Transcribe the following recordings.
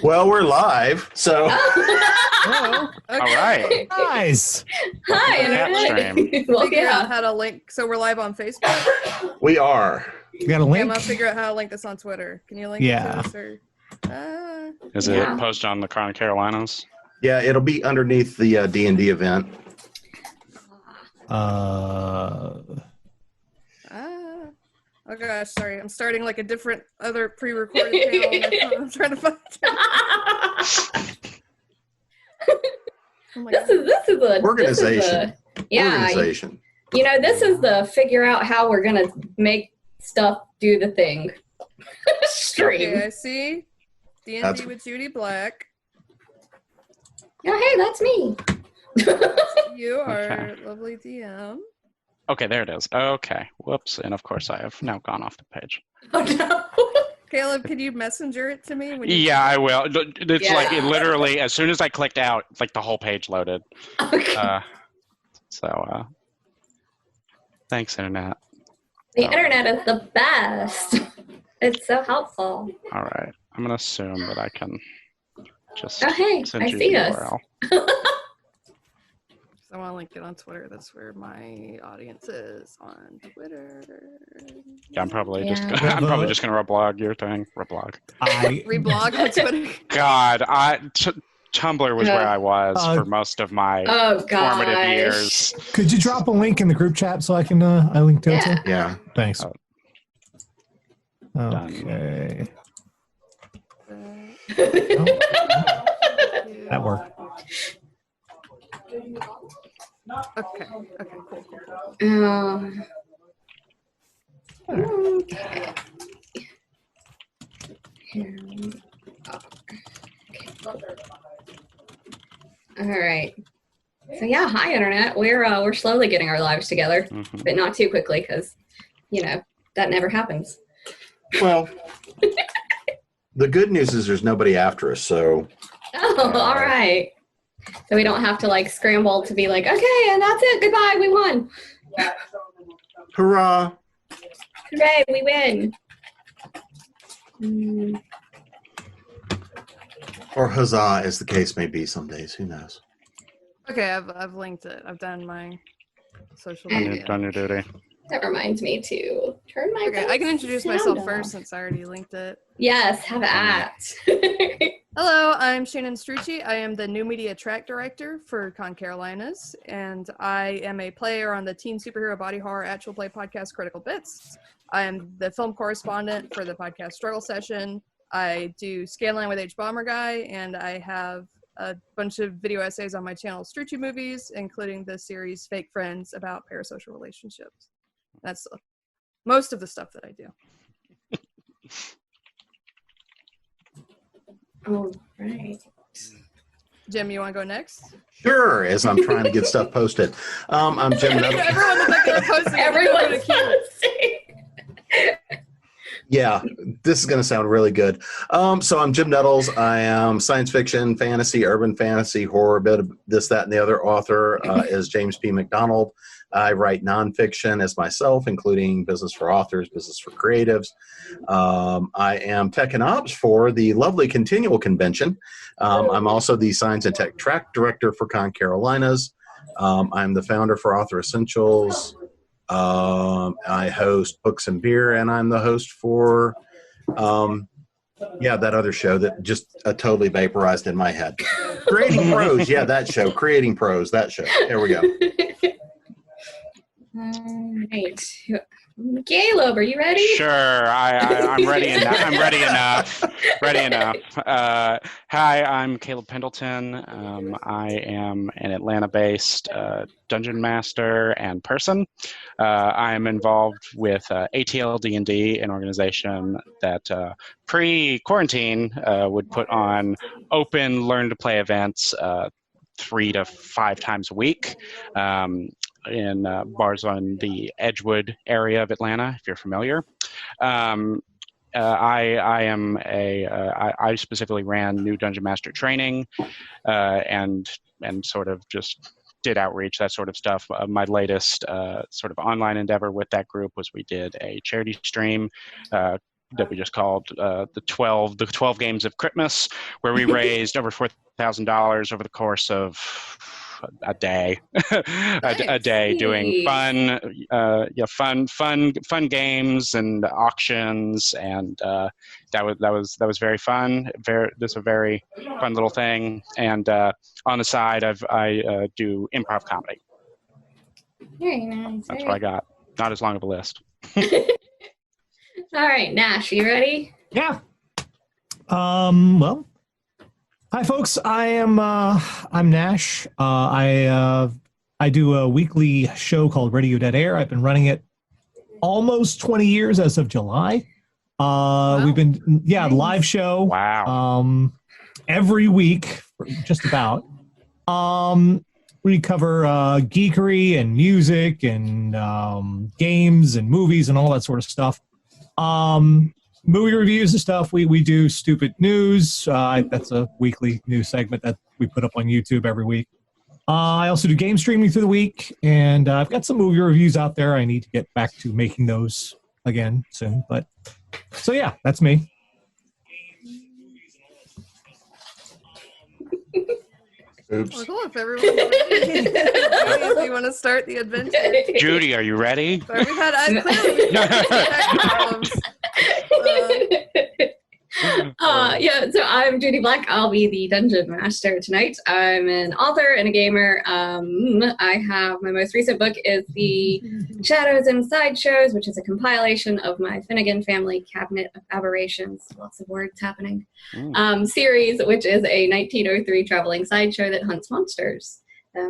Well, we're live, so. Oh, Okay. All right. Nice. Hi, Chat Internet. stream. Well, Figure out yeah. how to link. So we're live on Facebook. We are. You got a Okay, I'm link? gonna figure out how to link this on Twitter. Can you link it Yeah. to us? Or, Is Yeah. it posted on the ConCarolinas? Yeah, it'll be underneath the D&D event. Oh gosh, sorry. I'm starting like a different other pre-recorded channel. On my phone. I'm trying to find. Oh my This God. is a Organization. Yeah. Organization. You know, this is the figure out how we're gonna make stuff do the thing. Stream. Okay, I see. D&D That's- with Judy Black. Yeah, hey, that's me. You are Okay. lovely DM. Okay, there it is. Okay. Whoops. And of course, I have now gone off the page. Oh, no. Caleb, could you messenger it to me? When you Yeah, I will. It's Yeah. like it literally, as soon as I clicked out, like the whole page loaded. Okay. Thanks, Internet. The internet is the best. It's so helpful. All right. I'm going to assume that I can just Oh, hey, send I you see the us. URL. I want to link it on Twitter. That's where my audience is on Twitter. Yeah, I'm probably just Yeah. I'm probably just going to reblog your thing. Reblog. Reblog on Twitter. God, Tumblr was where I was for most of my Oh, formative gosh. years. Could you drop a link in the group chat so I can I link to it too? Yeah. Thanks. Oh. Okay. That worked. Okay. Okay. Cool. Okay. Here we go. All right. So yeah, hi internet. We're slowly getting our lives together, Mhm. but not too quickly because, you know, that never happens. Well, the good news is there's nobody after us, so. Oh, all right. So we don't have to like scramble to be like, okay, and that's it. Goodbye. We won. Hurrah. Hooray, we win. Mm, Or huzzah, as the case may be some days. Who knows? Okay. I've linked it. I've done my social Done media. your duty. that reminds me to turn my Okay. I can introduce myself sound first off. since I already linked it. Yes, have at. Hello, I'm Shannon Strucci. I am the new media track director for ConCarolinas, and I am a player on the teen superhero body horror actual play podcast Critical Bits. I am the film correspondent for the podcast Struggle Session. I do Scanline with H Bomber Guy, and I have a bunch of video essays on my channel Strucci Movies, including the series Fake Friends about parasocial relationships. That's most of the stuff that I do. All right. Jim, you want to go next? Sure, as I'm trying to get stuff posted. I'm Jim Nettles. Everyone was like, they're posting it. Everyone's Yeah, this is going to sound really good. So I'm Jim Nettles. I am science fiction, fantasy, urban fantasy, horror, a bit of this, that, and the other. Author is James P. McDonald. I write nonfiction as myself, including business for authors, business for creatives. I am tech and ops for the lovely Continual Convention. I'm also the science and tech track director for ConCarolinas. I'm the founder for Author Essentials. I host Books and Beer, and I'm the host for, that other show that just totally vaporized in my head. Creating Pros, yeah, that show. Creating Pros, that show. There we go. All right. Caleb, are you ready? Sure, I'm ready enough. I'm ready enough. Ready enough. Hi, I'm Caleb Pendleton. I am an Atlanta-based dungeon master and person. I am involved with ATL D&D, an organization that pre-quarantine would put on open learn-to-play events 3 to 5 times a week. In bars on the Edgewood area of Atlanta, if you're familiar. I specifically ran new Dungeon Master training and sort of just did outreach, that sort of stuff. My latest sort of online endeavor with that group was we did a charity stream that we just called the 12 Games of Christmas, where we raised over $4,000 over the course of a day, a day doing fun games and auctions, and that was very fun. This is a very fun little thing. And on the side, I do improv comedy. Very nice. That's what I got. Not as long of a list. All right, Nash, you ready? Yeah. Well, hi folks. I'm Nash. I do a weekly show called Radio Dead Air. I've been running it almost 20 years as of July. We've been live show. Wow. Every week, just about. We cover geekery and music and games and movies and all that sort of stuff. Movie reviews and stuff. We do stupid news. That's a weekly news segment that we put up on YouTube every week. I also do game streaming through the week, and I've got some movie reviews out there. I need to get back to making those again soon. But so yeah, that's me. Oops. Well, cool. If everyone, you want to start the adventure? Judy, are you ready? Sorry, we've had problems. So I'm Judy Black. I'll be the Dungeon Master tonight. I'm an author and a gamer. I have my most recent book is the Shadows and Sideshows, which is a compilation of my Finnegan Family Cabinet of Aberrations, lots of words happening, series, which is a 1903 traveling sideshow that hunts monsters.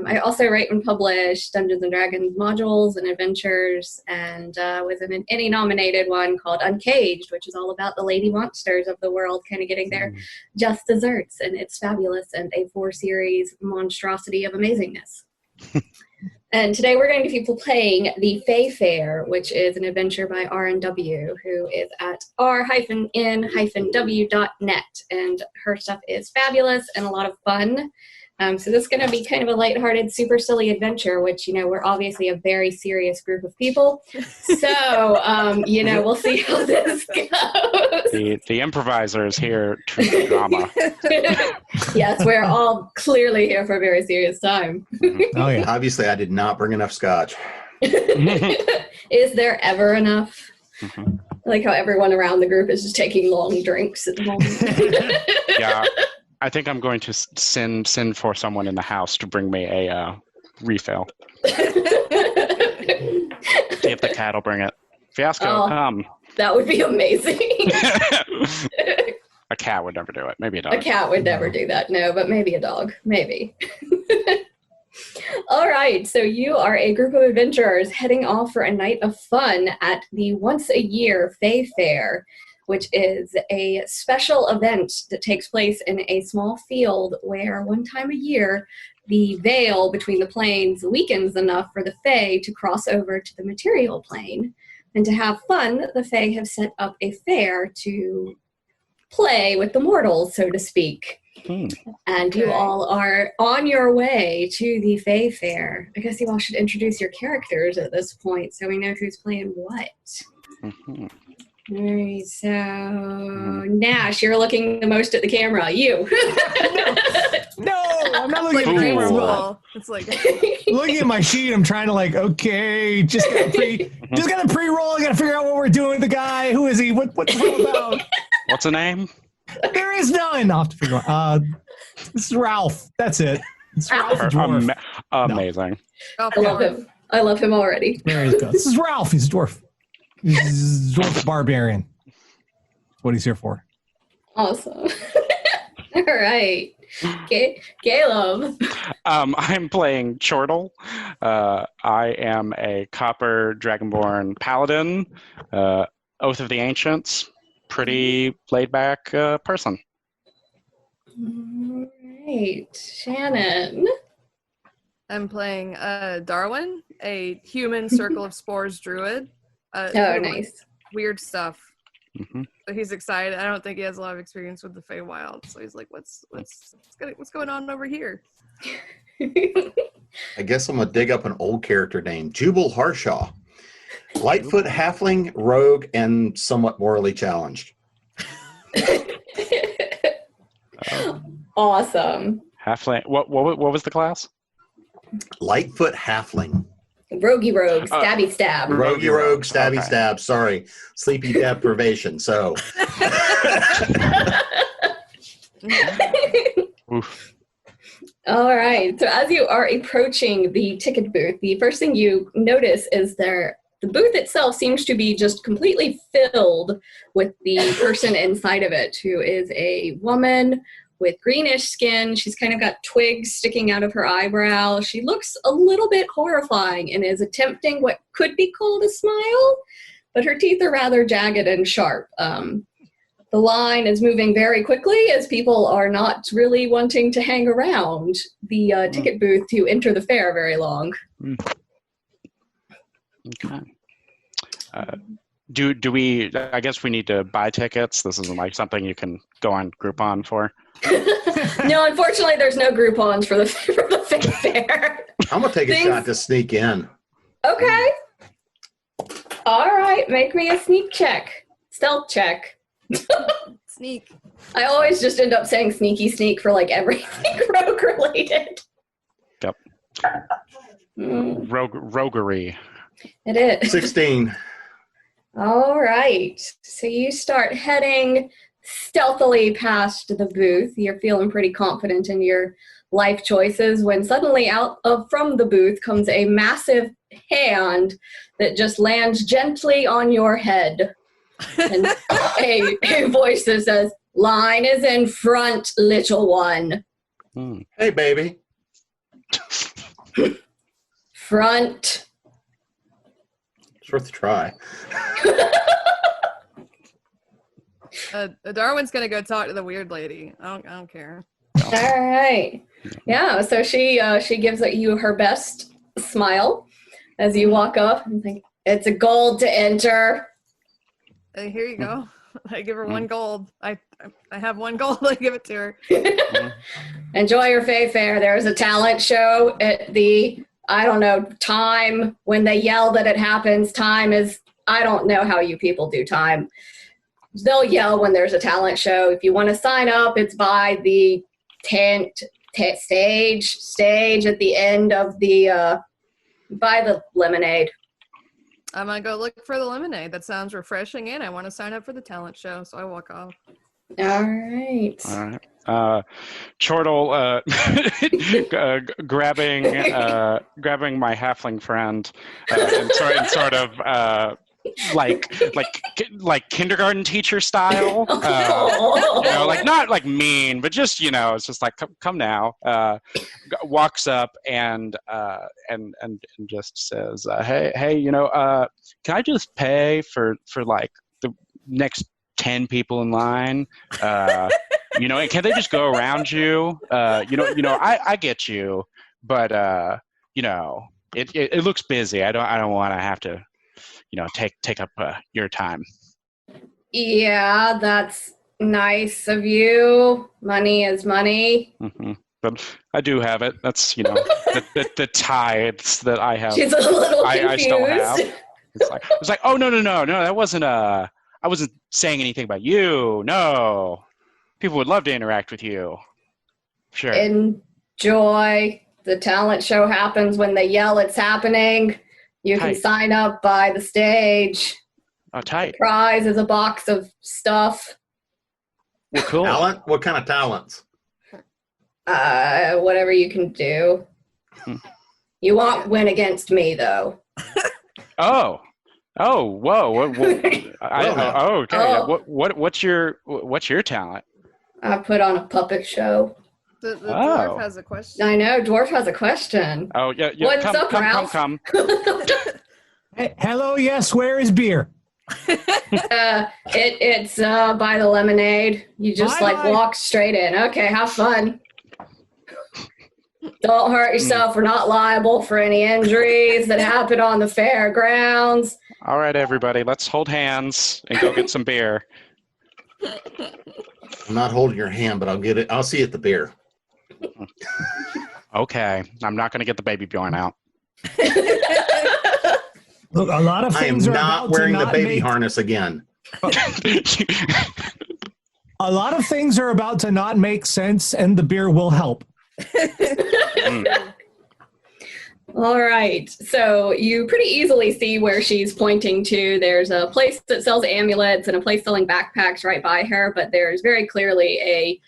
I also write and publish Dungeons & Dragons modules and adventures, and was in an Emmy-nominated one called Uncaged, which is all about the lady monsters of the world kind of getting their just desserts, and it's fabulous, and a 4-series monstrosity of amazingness. And today we're going to be playing the Fae Fair, which is an adventure by R&W, who is at r-n-w.net, and her stuff is fabulous and a lot of fun. So this is going to be kind of a lighthearted, super silly adventure, which, we're obviously a very serious group of people. So, we'll see how this goes. The improviser is here to the drama. Yes, we're all clearly here for a very serious time. Oh yeah. Obviously, I did not bring enough scotch. Is there ever enough? I like how everyone around the group is just taking long drinks at the moment. Yeah. I think I'm going to send for someone in the house to bring me a refill. See if the cat will bring it. Fiasco, come. That would be amazing. A cat would never do it. Maybe a dog. A cat would never do that. No, but maybe a dog. Maybe. All right. So you are a group of adventurers heading off for a night of fun at the once-a-year Fae Fair, which is a special event that takes place in a small field where one time a year the veil between the planes weakens enough for the Fae to cross over to the material plane. And to have fun, the Fae have set up a fair to play with the mortals, so to speak. And you all are on your way to the Fae Fair. I guess you all should introduce your characters at this point so we know who's playing what. All right, so Nash, you're looking the most at the camera. You. No, I'm not looking at the camera. It's like looking at my sheet. I'm trying to okay, just got a pre-roll. I got to figure out what we're doing with the guy. Who is he? What's it all about? What's the name? There is none. I'll have to figure out. This is Ralph. That's it. It's Ralph the dwarf. Amazing. oh, I love him. I love him already. There he goes. This is Ralph. He's a dwarf. He's a dwarf barbarian. That's what he's here for. Awesome. All right. Caleb. I'm playing Chortle. I am a copper dragonborn paladin, Oath of the Ancients, pretty laid-back person. All right. Shannon. I'm playing Darwin, a human Circle of Spores druid. Nice. Weird stuff. So he's excited. I don't think he has a lot of experience with the Feywild, so he's like, "What's going on over here?" I guess I'm gonna dig up an old character named Jubal Harshaw. Lightfoot, halfling, rogue, and somewhat morally challenged. Awesome. Halfling. What was the class? Lightfoot, halfling. Roguey rogue, stabby stab. Roguey rogue, stabby Okay. stab. Sorry. Sleepy deprivation. So. Oof. All right. So as you are approaching the ticket booth, the first thing you notice is the booth itself seems to be just completely filled with the person inside of it, who is a woman with greenish skin. She's kind of got twigs sticking out of her eyebrow. She looks a little bit horrifying and is attempting what could be called a smile, but her teeth are rather jagged and sharp. The line is moving very quickly as people are not really wanting to hang around the ticket booth to enter the fair very long. Okay. Do we? I guess we need to buy tickets. This isn't like something you can go on Groupon for. No, unfortunately, there's no Groupons for the fair. I'm going to take a shot to sneak in. Okay. All right, make me a sneak check. Stealth check. Sneak. I always just end up saying sneaky sneak for like everything rogue related. Yep. Mm, Roguery. it is. 16. All right. So you start heading stealthily past the booth. You're feeling pretty confident in your life choices when suddenly from the booth comes a massive hand that just lands gently on your head. And a voice that says, "Line is in front, little one." Hey, baby. Front. It's worth a try. Darwin's gonna go talk to the weird lady. I don't care. All right. Yeah, so she gives you her best smile as you walk up and think, "It's a gold to enter." Here you go. I give her 1 gold. I have 1 gold. I give it to her. Enjoy your fair. There's a talent show at the, I don't know, time when they yell that it happens. Time is, I don't know how you people do time. They'll yell when there's a talent show. If you want to sign up, it's by the stage at the end of the, by the lemonade. I'm gonna go look for the lemonade. That sounds refreshing, and I want to sign up for the talent show. So I walk off. All right. Chortle grabbing my halfling friend and sort of like kindergarten teacher style. Like not like mean, but just it's just like come now. Walks up and just says, hey, can I just pay for like the next 10 people in line? And can they just go around you? I get you, but it looks busy. I don't want to have to take up your time. Yeah, that's nice of you. Money is money. Mm-hmm. But I do have it. That's the tithes that I have. She's a little confused. I still have. It's like oh no, that wasn't I wasn't saying anything about you. No, people would love to interact with you. Sure. Enjoy. The talent show happens when they yell it's happening. You can sign up by the stage. Oh, tight. The prize is a box of stuff. Well, cool. Talent? What kind of talents? Whatever you can do. You won't win against me, though. Oh, whoa. Okay. Oh. What's your talent? I put on a puppet show. The dwarf has a question. I know, dwarf has a question. Oh, yeah. What's up, Ralph? Come. Hey, hello, yes, where is beer? It's by the lemonade. You just Bye-bye. walk straight in. Okay, have fun. Don't hurt yourself. We're not liable for any injuries that happen on the fairgrounds. All right, everybody, let's hold hands and go get some beer. I'm not holding your hand, but I'll get it. I'll see you at the beer. Okay, I'm not going to get the baby Bjorn out. Look, a lot of I am things are not about wearing to the not baby make, harness again. a lot of things are about to not make sense, and the beer will help. All right. So you pretty easily see where she's pointing to. There's a place that sells amulets and a place selling backpacks right by her, but there's very clearly a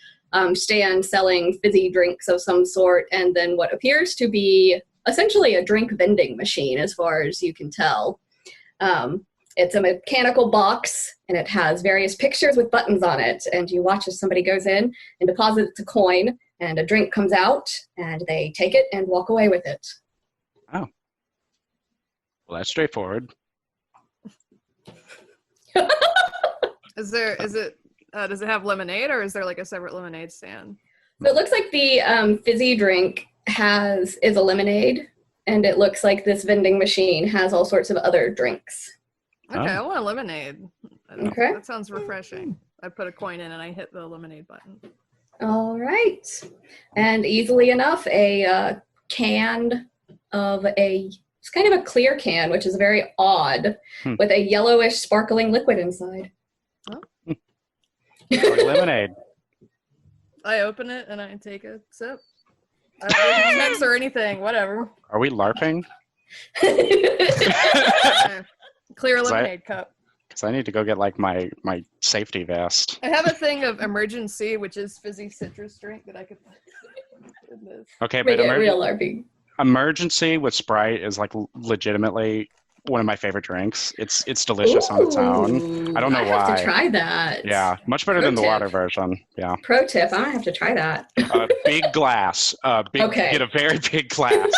stand selling fizzy drinks of some sort, and then what appears to be essentially a drink vending machine as far as you can tell. It's a mechanical box, and it has various pictures with buttons on it, and you watch as somebody goes in and deposits a coin, and a drink comes out, and they take it and walk away with it. Oh. Well, that's straightforward. Does it have lemonade, or is there like a separate lemonade stand? So it looks like the fizzy drink is a lemonade, and it looks like this vending machine has all sorts of other drinks. Okay, I want a lemonade. Okay. That sounds refreshing. I put a coin in and I hit the lemonade button. All right. And easily enough, a can of it's kind of a clear can, which is very odd, with a yellowish sparkling liquid inside. Lemonade. I open it and I take a sip. I don't checks or anything, whatever. Are we LARPing? Okay. Clear lemonade cup. Because I need to go get like my safety vest. I have a thing of emergency, which is fizzy citrus drink that I could put in this. Okay, Make but it real LARPing. emergency with Sprite is like legitimately one of my favorite drinks. It's delicious on its own. I don't know I why. have to try that. Yeah, much better than the water version. Yeah. Pro tip, I'm gonna have to try that. Big glass. Okay. Get a very big glass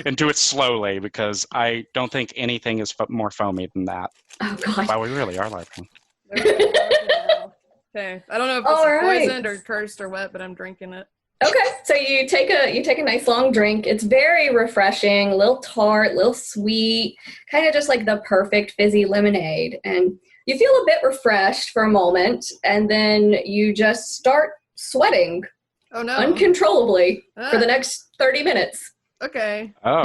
and do it slowly because I don't think anything is more foamy than that. Oh god. Wow, we really are laughing. Okay, I don't know if this is poisoned or cursed or what, but I'm drinking it. Okay, so you take a nice long drink. It's very refreshing, a little tart, a little sweet, kind of just like the perfect fizzy lemonade. And you feel a bit refreshed for a moment, and then you just start sweating uncontrollably for the next 30 minutes. Okay. Oh.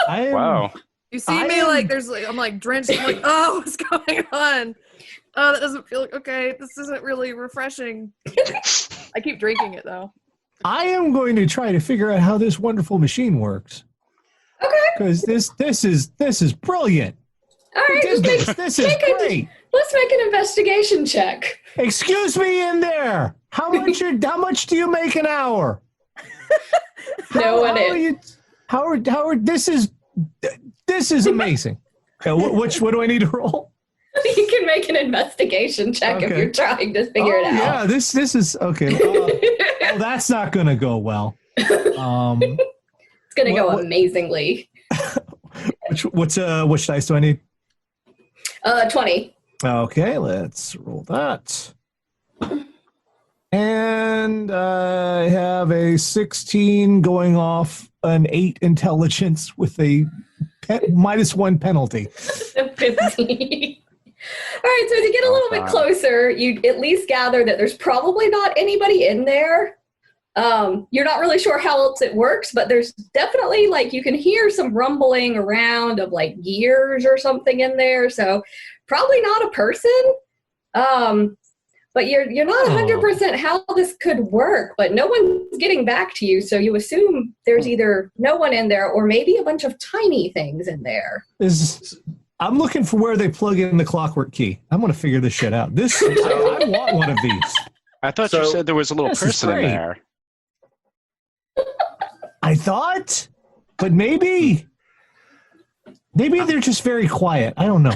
Wow. You see me I'm like drenched. I'm like, oh, what's going on? Oh, that doesn't feel okay. This isn't really refreshing. I keep drinking it though. I am going to try to figure out how this wonderful machine works. Okay. Because this is brilliant. All right. This is great. Let's make an investigation check. Excuse me in there. How much do you make an hour? Howard, this is amazing. What do I need to roll? You can make an investigation check if you're trying to figure it out. Yeah, this is okay. Well, that's not going to go well. It's going to go amazingly. Which dice do I need? 20. Okay, let's roll that. And I have a 16 going off an 8 intelligence with a -1 penalty. 15. All right, so as you get a little bit closer, you at least gather that there's probably not anybody in there. You're not really sure how else it works, but there's definitely, like, you can hear some rumbling around of, like, gears or something in there, so probably not a person. But you're not 100% how this could work, but no one's getting back to you, so you assume there's either no one in there or maybe a bunch of tiny things in there. I'm looking for where they plug in the clockwork key. I'm going to figure this shit out. I want one of these. I thought you said there was a little person in there. I thought, but maybe they're just very quiet. I don't know.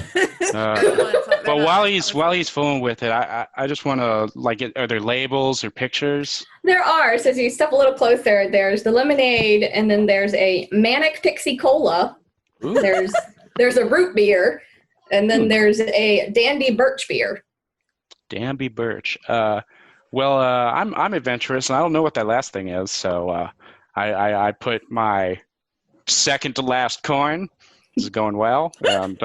But while he's fooling with it, I just want to are there labels or pictures? There are. So as you step a little closer, there's the lemonade, and then there's a Manic Pixie Cola. Ooh. There's a root beer, and then there's a Dandy Birch beer. Dandy Birch. I'm adventurous, and I don't know what that last thing is, so I put my second to last coin. This is going well, and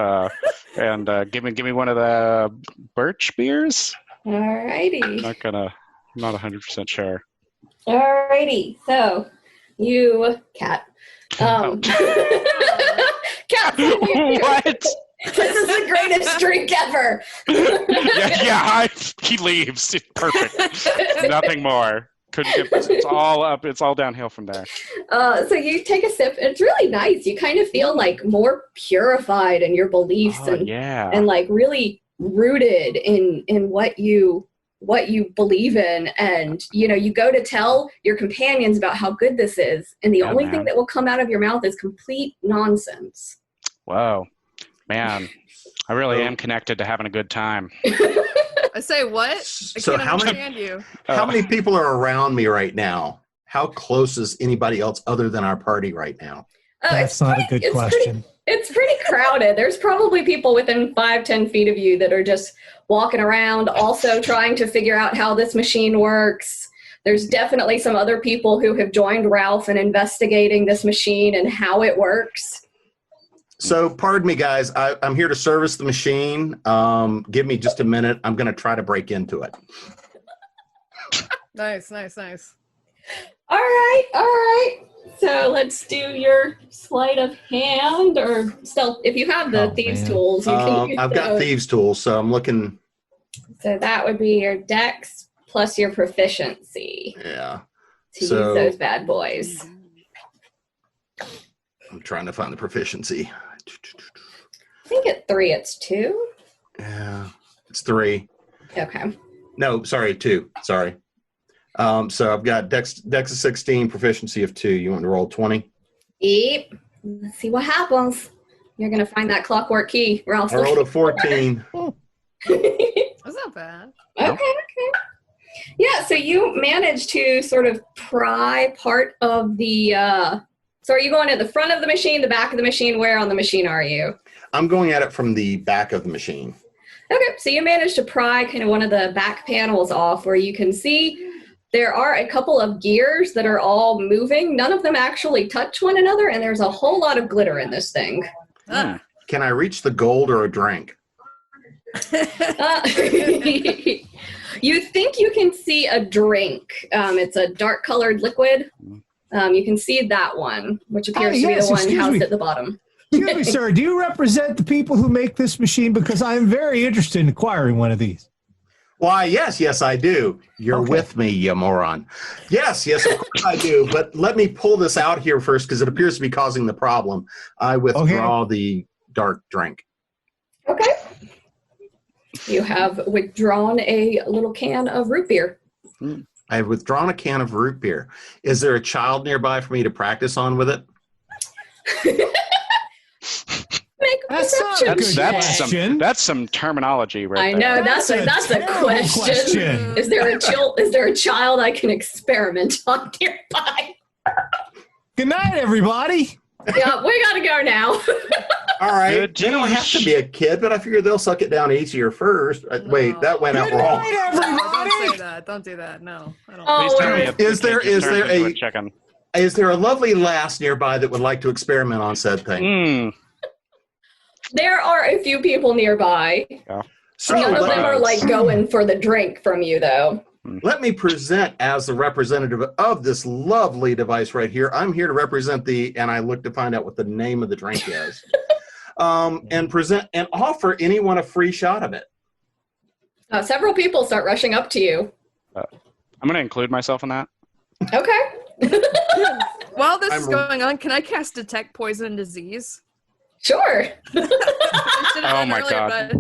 give me one of the birch beers. Alrighty. Not 100% sure. Alrighty. So, you, Cat. What? This is the greatest drink ever. He leaves. Perfect. Nothing more. Couldn't get. It's all up. It's all downhill from there. So you take a sip. And it's really nice. You kind of feel like more purified in your beliefs and like really rooted in what you believe in. And you go to tell your companions about how good this is, and the only thing that will come out of your mouth is complete nonsense. Whoa. Man, I really am connected to having a good time. I say what? I can't understand you. How many people are around me right now? How close is anybody else other than our party right now? That's not a good question. It's pretty crowded. There's probably people within 5-10 feet of you that are just walking around, also trying to figure out how this machine works. There's definitely some other people who have joined Ralph in investigating this machine and how it works. So, pardon me, guys. I'm here to service the machine. Give me just a minute. I'm going to try to break into it. Nice. All right. So let's do your sleight of hand or stealth. If you have the thieves tools, you can use I've got thieves tools, so I'm looking. So that would be your dex plus your proficiency. Yeah. To use those bad boys. I'm trying to find the proficiency. I think at 3 it's 2. Yeah, it's 3. Okay. No, sorry, 2. Sorry. So I've got dex of 16, proficiency of 2. You want to roll 20? Yep. Let's see what happens. You're going to find that clockwork key. I rolled a 14. That's not bad. Okay. Yeah, so you managed to sort of pry part of the... So are you going at the front of the machine, the back of the machine? Where on the machine are you? I'm going at it from the back of the machine. Okay, so you managed to pry kind of one of the back panels off where you can see there are a couple of gears that are all moving. None of them actually touch one another, and there's a whole lot of glitter in this thing. Can I reach the gold or a drink? You think you can see a drink. It's a dark-colored liquid. You can see that one, which appears to be the one housed at the bottom. Excuse me, sir. Do you represent the people who make this machine? Because I'm very interested in acquiring one of these. Why, yes, I do. You're with me, you moron. Yes, of course I do. But let me pull this out here first because it appears to be causing the problem. I withdraw the dark drink. Okay. You have withdrawn a little can of root beer. I have withdrawn a can of root beer. Is there a child nearby for me to practice on with it? Make a perception. That's some terminology right I know, there. that's a question. Is there a child I can experiment on nearby? Good night, everybody. Yeah, we gotta go now. All right. They don't have to be a kid, but I figure they'll suck it down easier first. Wait, that went out wrong. Good night, everybody. Don't say that. Don't do that. No. I don't. Please tell me Is there a lovely lass nearby that would like to experiment on said thing? There are a few people nearby. Yeah. So none of them are like going for the drink from you, though. Let me present as the representative of this lovely device right here. I'm here to represent and I look to find out what the name of the drink is, and present and offer anyone a free shot of it. Several people start rushing up to you. I'm going to include myself in that. Okay. While this is going on, can I cast Detect Poison and Disease? Sure. Oh my God.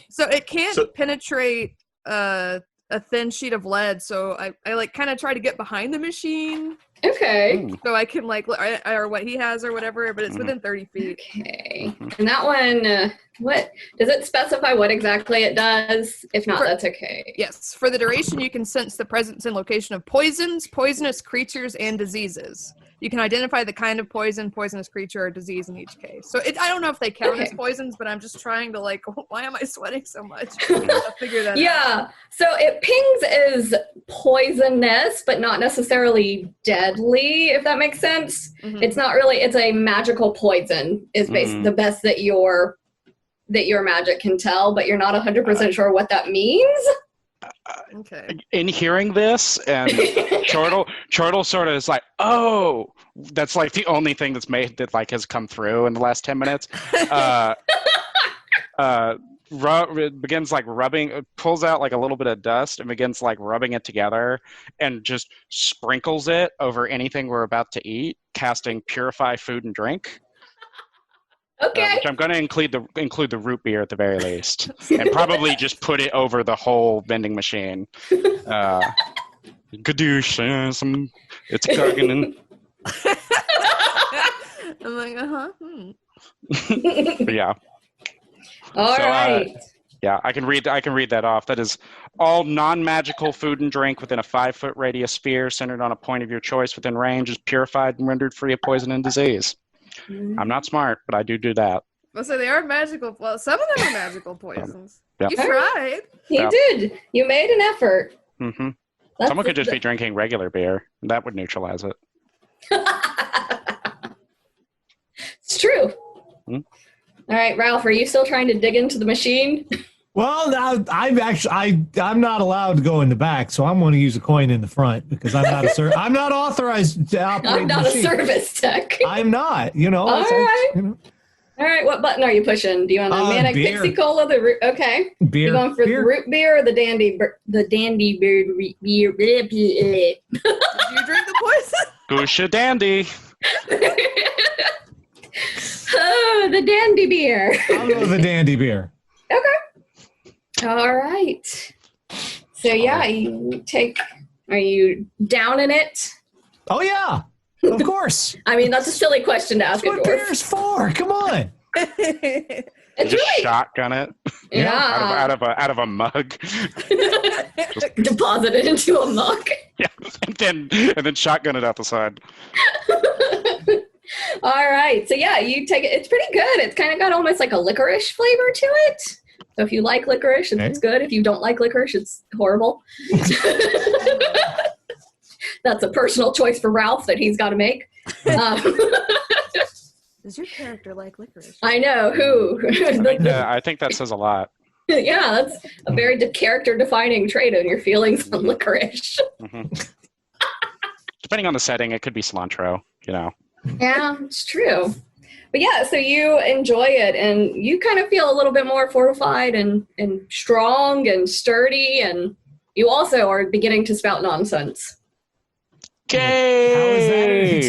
So it can't penetrate a thin sheet of lead, so I like kind of try to get behind the machine. Okay. So I can like or what he has or whatever, but it's within 30 feet. Okay. And that one, what does it specify what exactly it does? If not, that's okay. Yes. For the duration, you can sense the presence and location of poisons, poisonous creatures, and diseases. You can identify the kind of poison, poisonous creature, or disease in each case. So I don't know if they count as poisons, but I'm just trying to why am I sweating so much? I'll figure that out. Yeah. So it pings as poisonous, but not necessarily deadly, if that makes sense. Mm-hmm. It's not really, it's a magical poison is basically the best that your magic can tell, but you're not 100% sure what that means. Okay. In hearing this, and Chortle sort of is like, oh, that's like the only thing that's made that like has come through in the last 10 minutes. Begins like rubbing, pulls out like a little bit of dust and begins like rubbing it together and just sprinkles it over anything we're about to eat, casting Purify Food and Drink. Okay. Which I'm going to include the root beer at the very least, and probably just put it over the whole vending machine. Gadoosh, it's gargling. I'm like, But yeah. All right. Yeah, I can read that off. That is all non-magical food and drink within a 5-foot radius sphere centered on a point of your choice within range is purified and rendered free of poison and disease. I'm not smart, but I do that. Well, so they are magical. Well, some of them are magical poisons. Yep. You tried. You did. You made an effort. Mm-hmm. Someone could just be drinking regular beer. That would neutralize it. It's true. All right, Ralph, are you still trying to dig into the machine? Well, now I'm not allowed to go in the back, so I'm going to use a coin in the front because I'm not authorized to operate. I'm not a service tech. I'm not. All right. All right. What button are you pushing? Do you want the Manic Pixie Cola, the root? Okay. Beer. You going for the root beer or the dandy beer? Did you drink the poison? Goosha dandy. Oh, the dandy beer. I'll go with the dandy beer. Okay. All right. So yeah, are you down in it? Oh yeah, of course. I mean, that's a silly question to ask. That's what beer's for. Come on. It's just really shotgun it. Yeah. out of a mug. Deposit it into a mug. Yeah, and then shotgun it out the side. All right. So yeah, you take it. It's pretty good. It's kind of got almost like a licorice flavor to it. So if you like licorice, it's good. If you don't like licorice, it's horrible. That's a personal choice for Ralph that he's got to make. Does your character like licorice? I know. Who? I think that says a lot. Yeah, that's a very character-defining trait in your feelings on licorice. Mm-hmm. Depending on the setting, it could be cilantro, Yeah, it's true. But yeah, so you enjoy it, and you kind of feel a little bit more fortified and strong and sturdy, and you also are beginning to spout nonsense. Okay.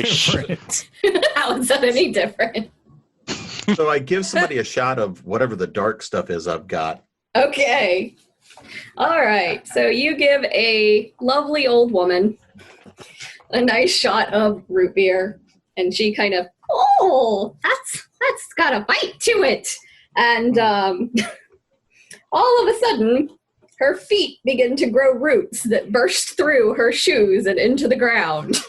How is that any different? So I give somebody a shot of whatever the dark stuff is I've got. Okay. All right. So you give a lovely old woman a nice shot of root beer, and she kind of, that's got a bite to it. And all of a sudden, her feet begin to grow roots that burst through her shoes and into the ground.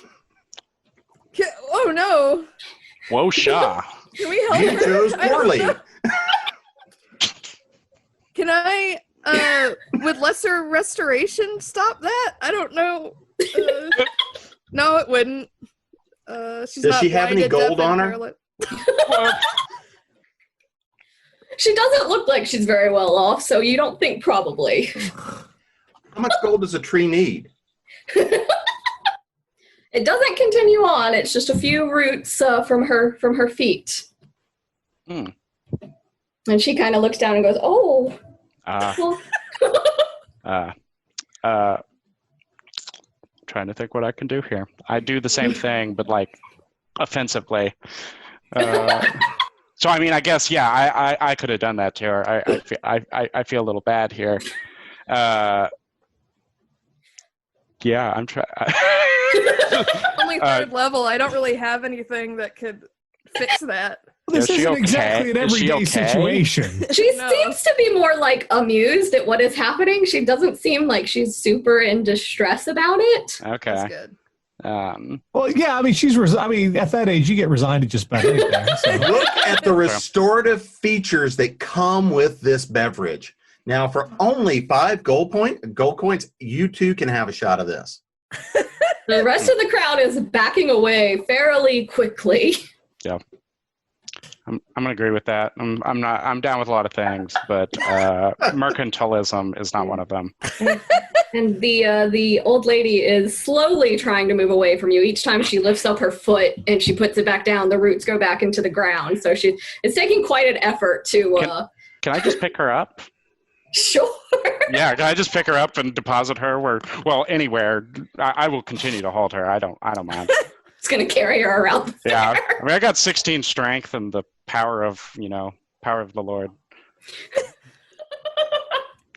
Oh no! Whoa, Shah. Can we help You her? chose poorly. Can I, would lesser restoration stop that? I don't know. No, it wouldn't. She's Does she have any gold on her? She doesn't look like she's very well off, so you don't think probably. How much gold does a tree need? It doesn't continue on. It's just a few roots from her feet. Mm. And she kind of looks down and goes, "Oh." Trying to think what I can do here. I do the same thing, but like offensively. So I mean, I guess I could have done that to her. I feel a little bad here. Yeah, I'm trying. Only third level. I don't really have anything that could fix that. This isn't exactly an everyday situation. She seems to be more like amused at what is happening. She doesn't seem like she's super in distress about it. Okay. That's good. Well, yeah, I mean, at that age, you get resigned to just about anything. So. Look at the restorative features that come with this beverage. Now, for only 5 gold coins, you too can have a shot of this. The rest of the crowd is backing away fairly quickly. Yeah. I'm gonna agree with that. I'm down with a lot of things, but mercantilism is not one of them. And the old lady is slowly trying to move away from you. Each time she lifts up her foot and she puts it back down, the roots go back into the ground. So it's taking quite an effort to. Can I just pick her up? Sure. Yeah, can I just pick her up and deposit her anywhere? I will continue to hold her. I don't mind. It's gonna carry her around. Yeah, I mean, I got 16 strength and the power of the Lord.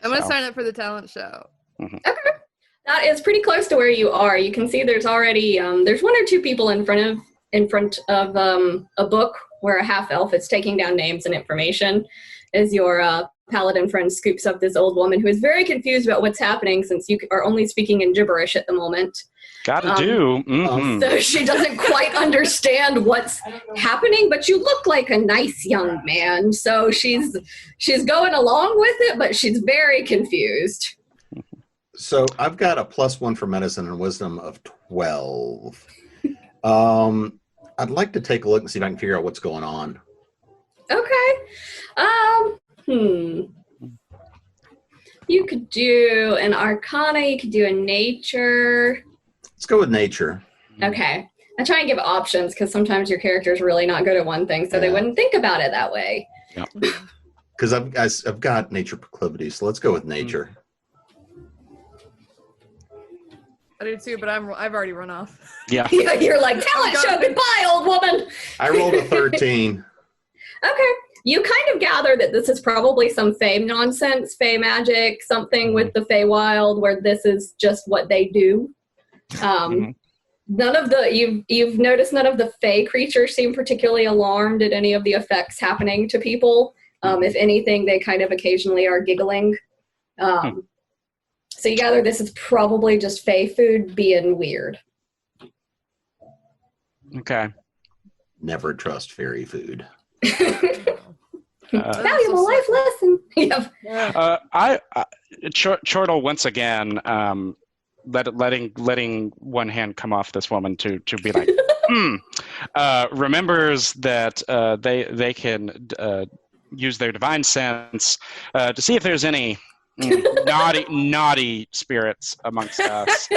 I'm gonna sign up for the talent show. Mm-hmm. Okay. That is pretty close to where you are. You can see there's already there's one or two people in front of a book where a half elf is taking down names and information as your paladin friend scoops up this old woman who is very confused about what's happening since you are only speaking in gibberish at the moment. Gotta do. Mm-hmm. So she doesn't quite understand what's happening, but you look like a nice young man. So she's going along with it, but she's very confused. So I've got a +1 for medicine and wisdom of 12. I'd like to take a look and see if I can figure out what's going on. Okay. You could do an arcana, you could do a nature. Let's go with nature. Okay. I try and give options because sometimes your character's really not good at one thing, so they wouldn't think about it that way. Yeah. Because I've got nature proclivities, so let's go with nature. I do too, but I've already run off. Yeah. You're like, talent show, goodbye, old woman. I rolled a 13. Okay. You kind of gather that this is probably some Fey nonsense, Fey magic, something with the Feywild where this is just what they do. None of the you've noticed none of the Fey creatures seem particularly alarmed at any of the effects happening to people. If anything, they kind of occasionally are giggling. So you gather this is probably just Fey food being weird. Okay. Never trust fairy food. Valuable life lesson. Chortle once again, letting one hand come off this woman to be like, remembers that they can use their divine sense to see if there's any naughty spirits amongst us.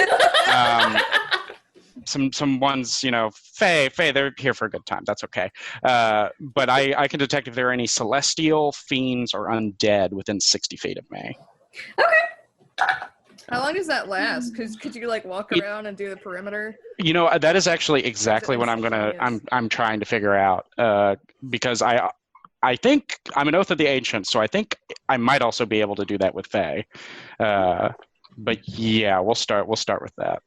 Some ones, Fae, they're here for a good time. That's okay. But I can detect if there are any celestial, fiends, or undead within 60 feet of me. Okay. How long does that last? Could you walk around and do the perimeter? That is actually exactly what I'm trying to figure out. Because I think I'm an Oath of the Ancients, so I think I might also be able to do that with Fae. But yeah, we'll start with that.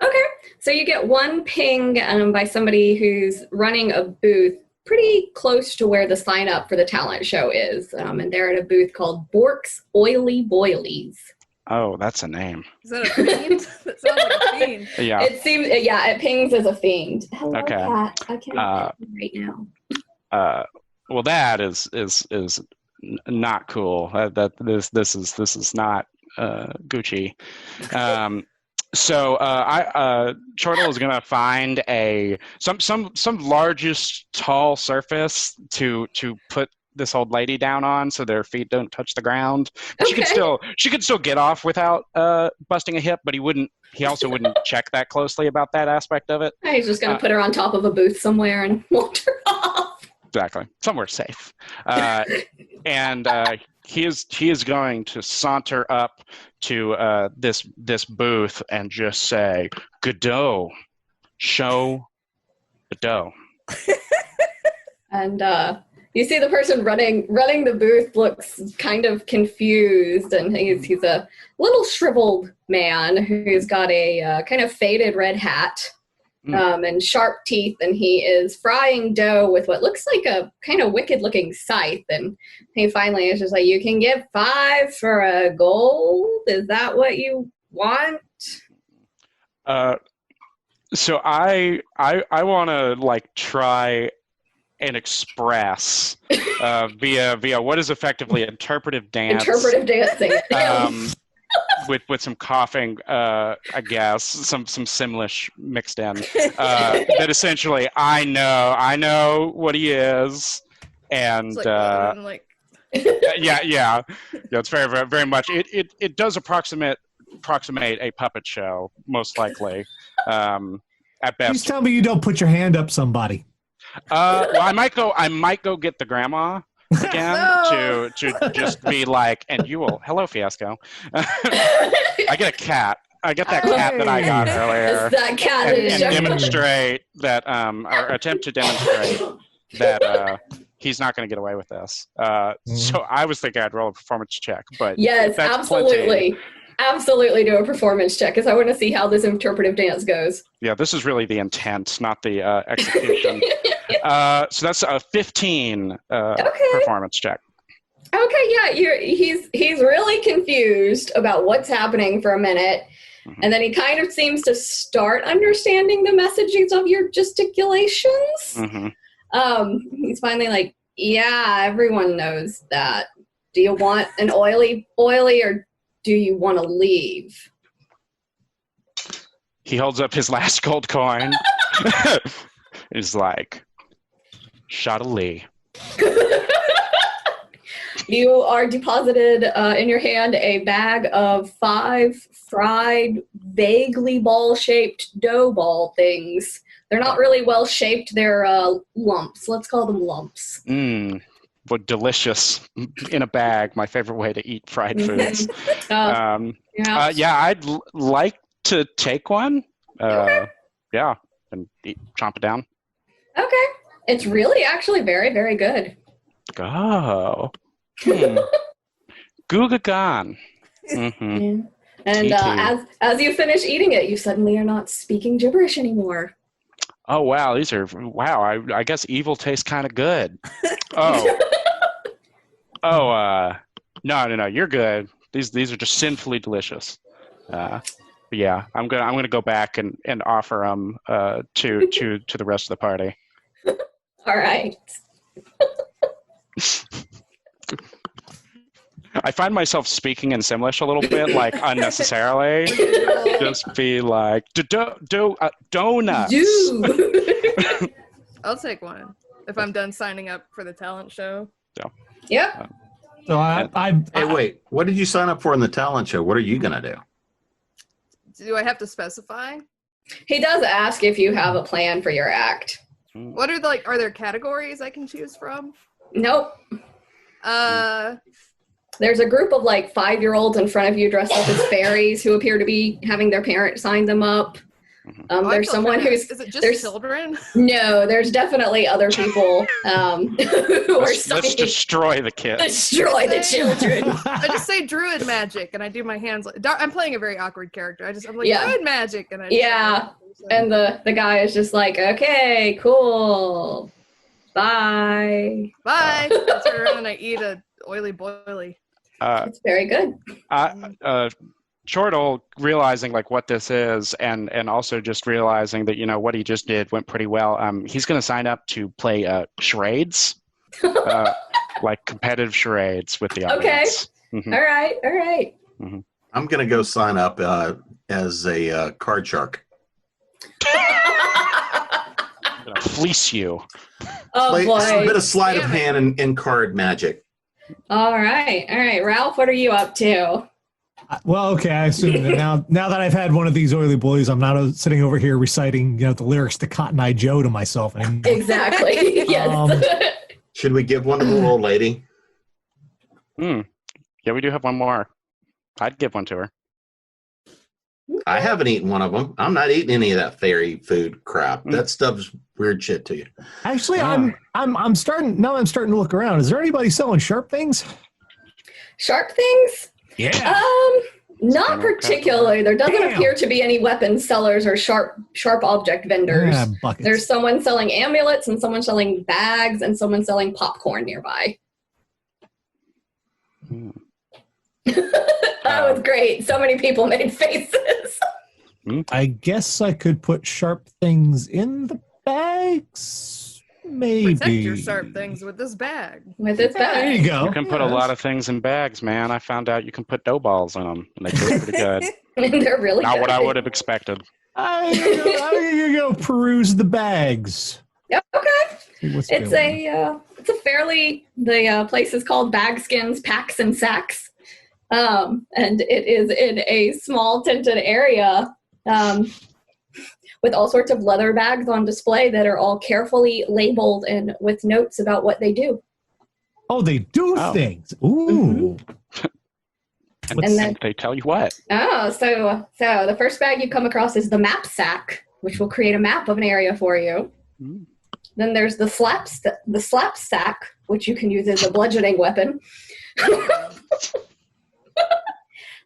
Okay. So you get one ping by somebody who's running a booth pretty close to where the sign up for the talent show is. And they're at a booth called Bork's Oily Boilies. Oh, that's a name. Is that a fiend? That sounds like a fiend. Yeah. It seems, it pings as a fiend. Hello, Okay. cat. I can't right now. Well, that is not cool. This is not Gucci. So Chortle is gonna find some largest tall surface to put this old lady down on so their feet don't touch the ground. But Okay. she could still get off without busting a hip, but he also wouldn't check that closely about that aspect of it. He's just gonna put her on top of a booth somewhere and walk her off. Exactly. Somewhere safe. And he is going to saunter up to this booth and just say, "Godot, show Godot." And you see the person running the booth looks kind of confused, and he's a little shriveled man who's got a kind of faded red hat. And sharp teeth, and he is frying dough with what looks like a kind of wicked-looking scythe. And he finally is just like, "You can get 5 for a gold? Is that what you want?" So I want to try and express via what is effectively interpretive dance. Interpretive dancing. With some coughing, I guess, some Simlish mixed in. That essentially, I know what he is. And It's like, yeah, it's very, very, very much. It does approximate a puppet show, most likely, at best. Please tell me you don't put your hand up somebody. Well, I might go get the grandma again No. to just be like, and you will, hello, Fiasco. I get a cat. I get that cat that I got earlier. It's that cat and demonstrate that, or attempt to demonstrate that he's not going to get away with this. So I was thinking I'd roll a performance check, but yes, that's absolutely. Plenty. Absolutely do a performance check because I want to see how this interpretive dance goes. Yeah, this is really the intent, not the execution. So that's a 15 performance check. Okay, yeah, he's really confused about what's happening for a minute, and then he kind of seems to start understanding the messages of your gesticulations. He's finally like, yeah, everyone knows that. Do you want an oily, or do you want to leave? He holds up his last gold coin. He's like, Shadali. You are deposited in your hand a bag of 5 fried, vaguely ball-shaped dough ball things. They're not really well-shaped. They're lumps. Let's call them lumps. But delicious in a bag. My favorite way to eat fried foods. Yeah, I'd like to take one. Okay. Yeah, and chomp it down. Okay. It's really actually very, very good. Oh. Gugagan. Mm-hmm. And as you finish eating it, you suddenly are not speaking gibberish anymore. Oh, wow. I guess evil tastes kind of good. No, you're good. These are just sinfully delicious. Yeah, I'm gonna go back and offer them to the rest of the party. All right. I find myself speaking in Simlish a little bit, like unnecessarily. Just be like, donuts. I'll take one if I'm done signing up for the talent show. Yep. So Hey, wait. What did you sign up for in the talent show? What are you gonna do? Do I have to specify? He does ask if you have a plan for your act. What are there categories I can choose from? Nope. There's a group of 5-year-olds in front of you dressed up as fairies who appear to be having their parents sign them up. There's someone who's... Is it just children? No, there's definitely other people who are signing... Let's destroy the kids. Destroy the children. I just say Druid Magic, and I do my hands... I'm playing a very awkward character. I'm like, Druid Magic, and I... And the guy is just like, okay, cool. Bye. Bye. I turn around and I eat a oily boily. It's very good. Chortle realizing what this is and also just realizing that what he just did went pretty well. He's going to sign up to play charades, competitive charades with the audience. Okay. All right. I'm going to go sign up as a card shark. I'm gonna fleece you. Oh boy! A bit of sleight of hand and card magic. All right. Ralph, what are you up to? Well, okay. I assume that now that I've had one of these oily boys, I'm not sitting over here reciting the lyrics to Cotton Eye Joe to myself anymore. Exactly. Yes. Should we give one to the old lady? Yeah, we do have one more. I'd give one to her. I haven't eaten one of them. I'm not eating any of that fairy food crap. That stuff's weird shit to you. Actually, I'm starting to look around. Is there anybody selling sharp things? Sharp things? Yeah. Not particularly. There doesn't appear to be any weapon sellers or sharp object vendors. There's someone selling amulets and someone selling bags and someone selling popcorn nearby. That was great. So many people made faces. I guess I could put sharp things in the bags. Maybe. Protect your sharp things with this bag. There you go. You can put a lot of things in bags, man. I found out you can put dough balls in them, and they taste pretty good. They're really not good. what I would have expected. I'm gonna go peruse the bags. Yep. Okay. It's the place is called Bagskins, Packs, and Sacks. And it is in a small tinted area with all sorts of leather bags on display that are all carefully labeled and with notes about what they do. Oh, they do things. Ooh. And then they tell you what. Oh, so the first bag you come across is the map sack, which will create a map of an area for you. Mm. Then there's the slap sack, which you can use as a bludgeoning weapon.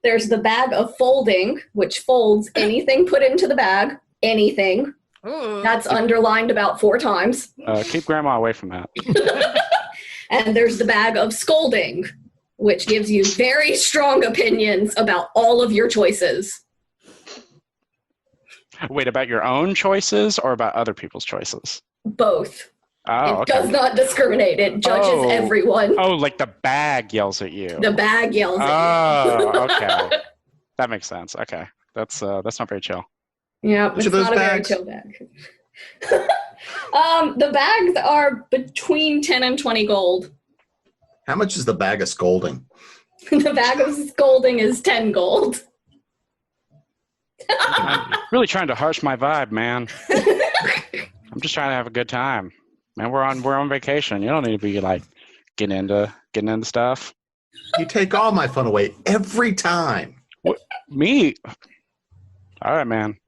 There's the bag of folding, which folds anything put into the bag. Anything. Ooh. That's underlined about 4 times. Keep grandma away from that. And there's the bag of scolding, which gives you very strong opinions about all of your choices. Wait, about your own choices or about other people's choices? Both. Oh, it does not discriminate. It judges everyone. Oh, like the bag yells at you. The bag yells at you. Oh, okay. That makes sense. Okay. That's not very chill. Yeah, it's not bags? A very chill bag. The bags are between 10 and 20 gold. How much is the bag of scolding? The bag of scolding is 10 gold. I'm really trying to harsh my vibe, man. I'm just trying to have a good time. Man, we're on vacation. You don't need to be like getting into stuff. You take all my fun away every time. What, me? All right, man.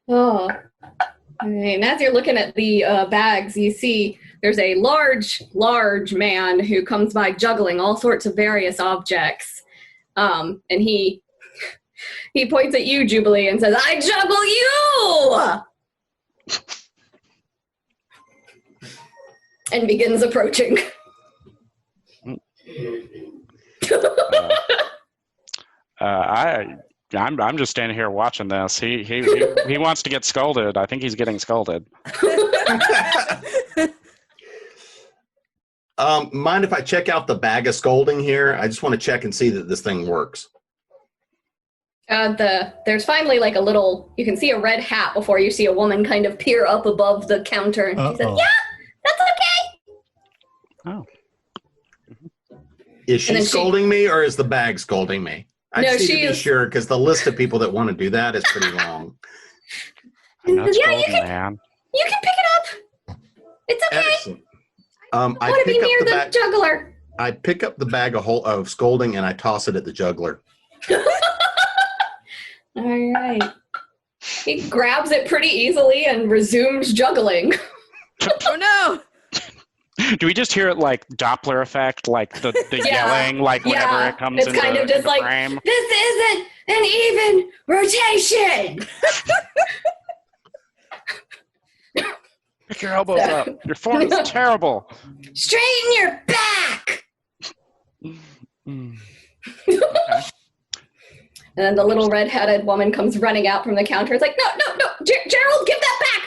Oh, and as you're looking at the bags, you see there's a large man who comes by juggling all sorts of various objects. And he points at you, Jubilee, and says, "I juggle you!" And begins approaching. I'm just standing here watching this. He wants to get scolded. I think he's getting scolded. Mind if I check out the bag of scolding here? I just want to check and see that this thing works. There's finally like a little, you can see a red hat before you see a woman kind of peer up above the counter, and she says, "Yeah, that's okay." Oh. Is she scolding me, or is the bag scolding me? I just need to be sure, because the list of people that want to do that is pretty long. I'm not scolding, man. You can pick it up. It's okay. Excellent. I want to be near the juggler. I pick up the bag of scolding and I toss it at the juggler. All right. He grabs it pretty easily and resumes juggling. Oh no! Do we just hear it like Doppler effect, like the yelling, like whenever it comes into the frame? It's kind of just like, frame? This isn't an even rotation! Pick your elbows up. Your form is terrible. Straighten your back! Okay. And then the little red-headed woman comes running out from the counter. It's like, no, Gerald, give that back!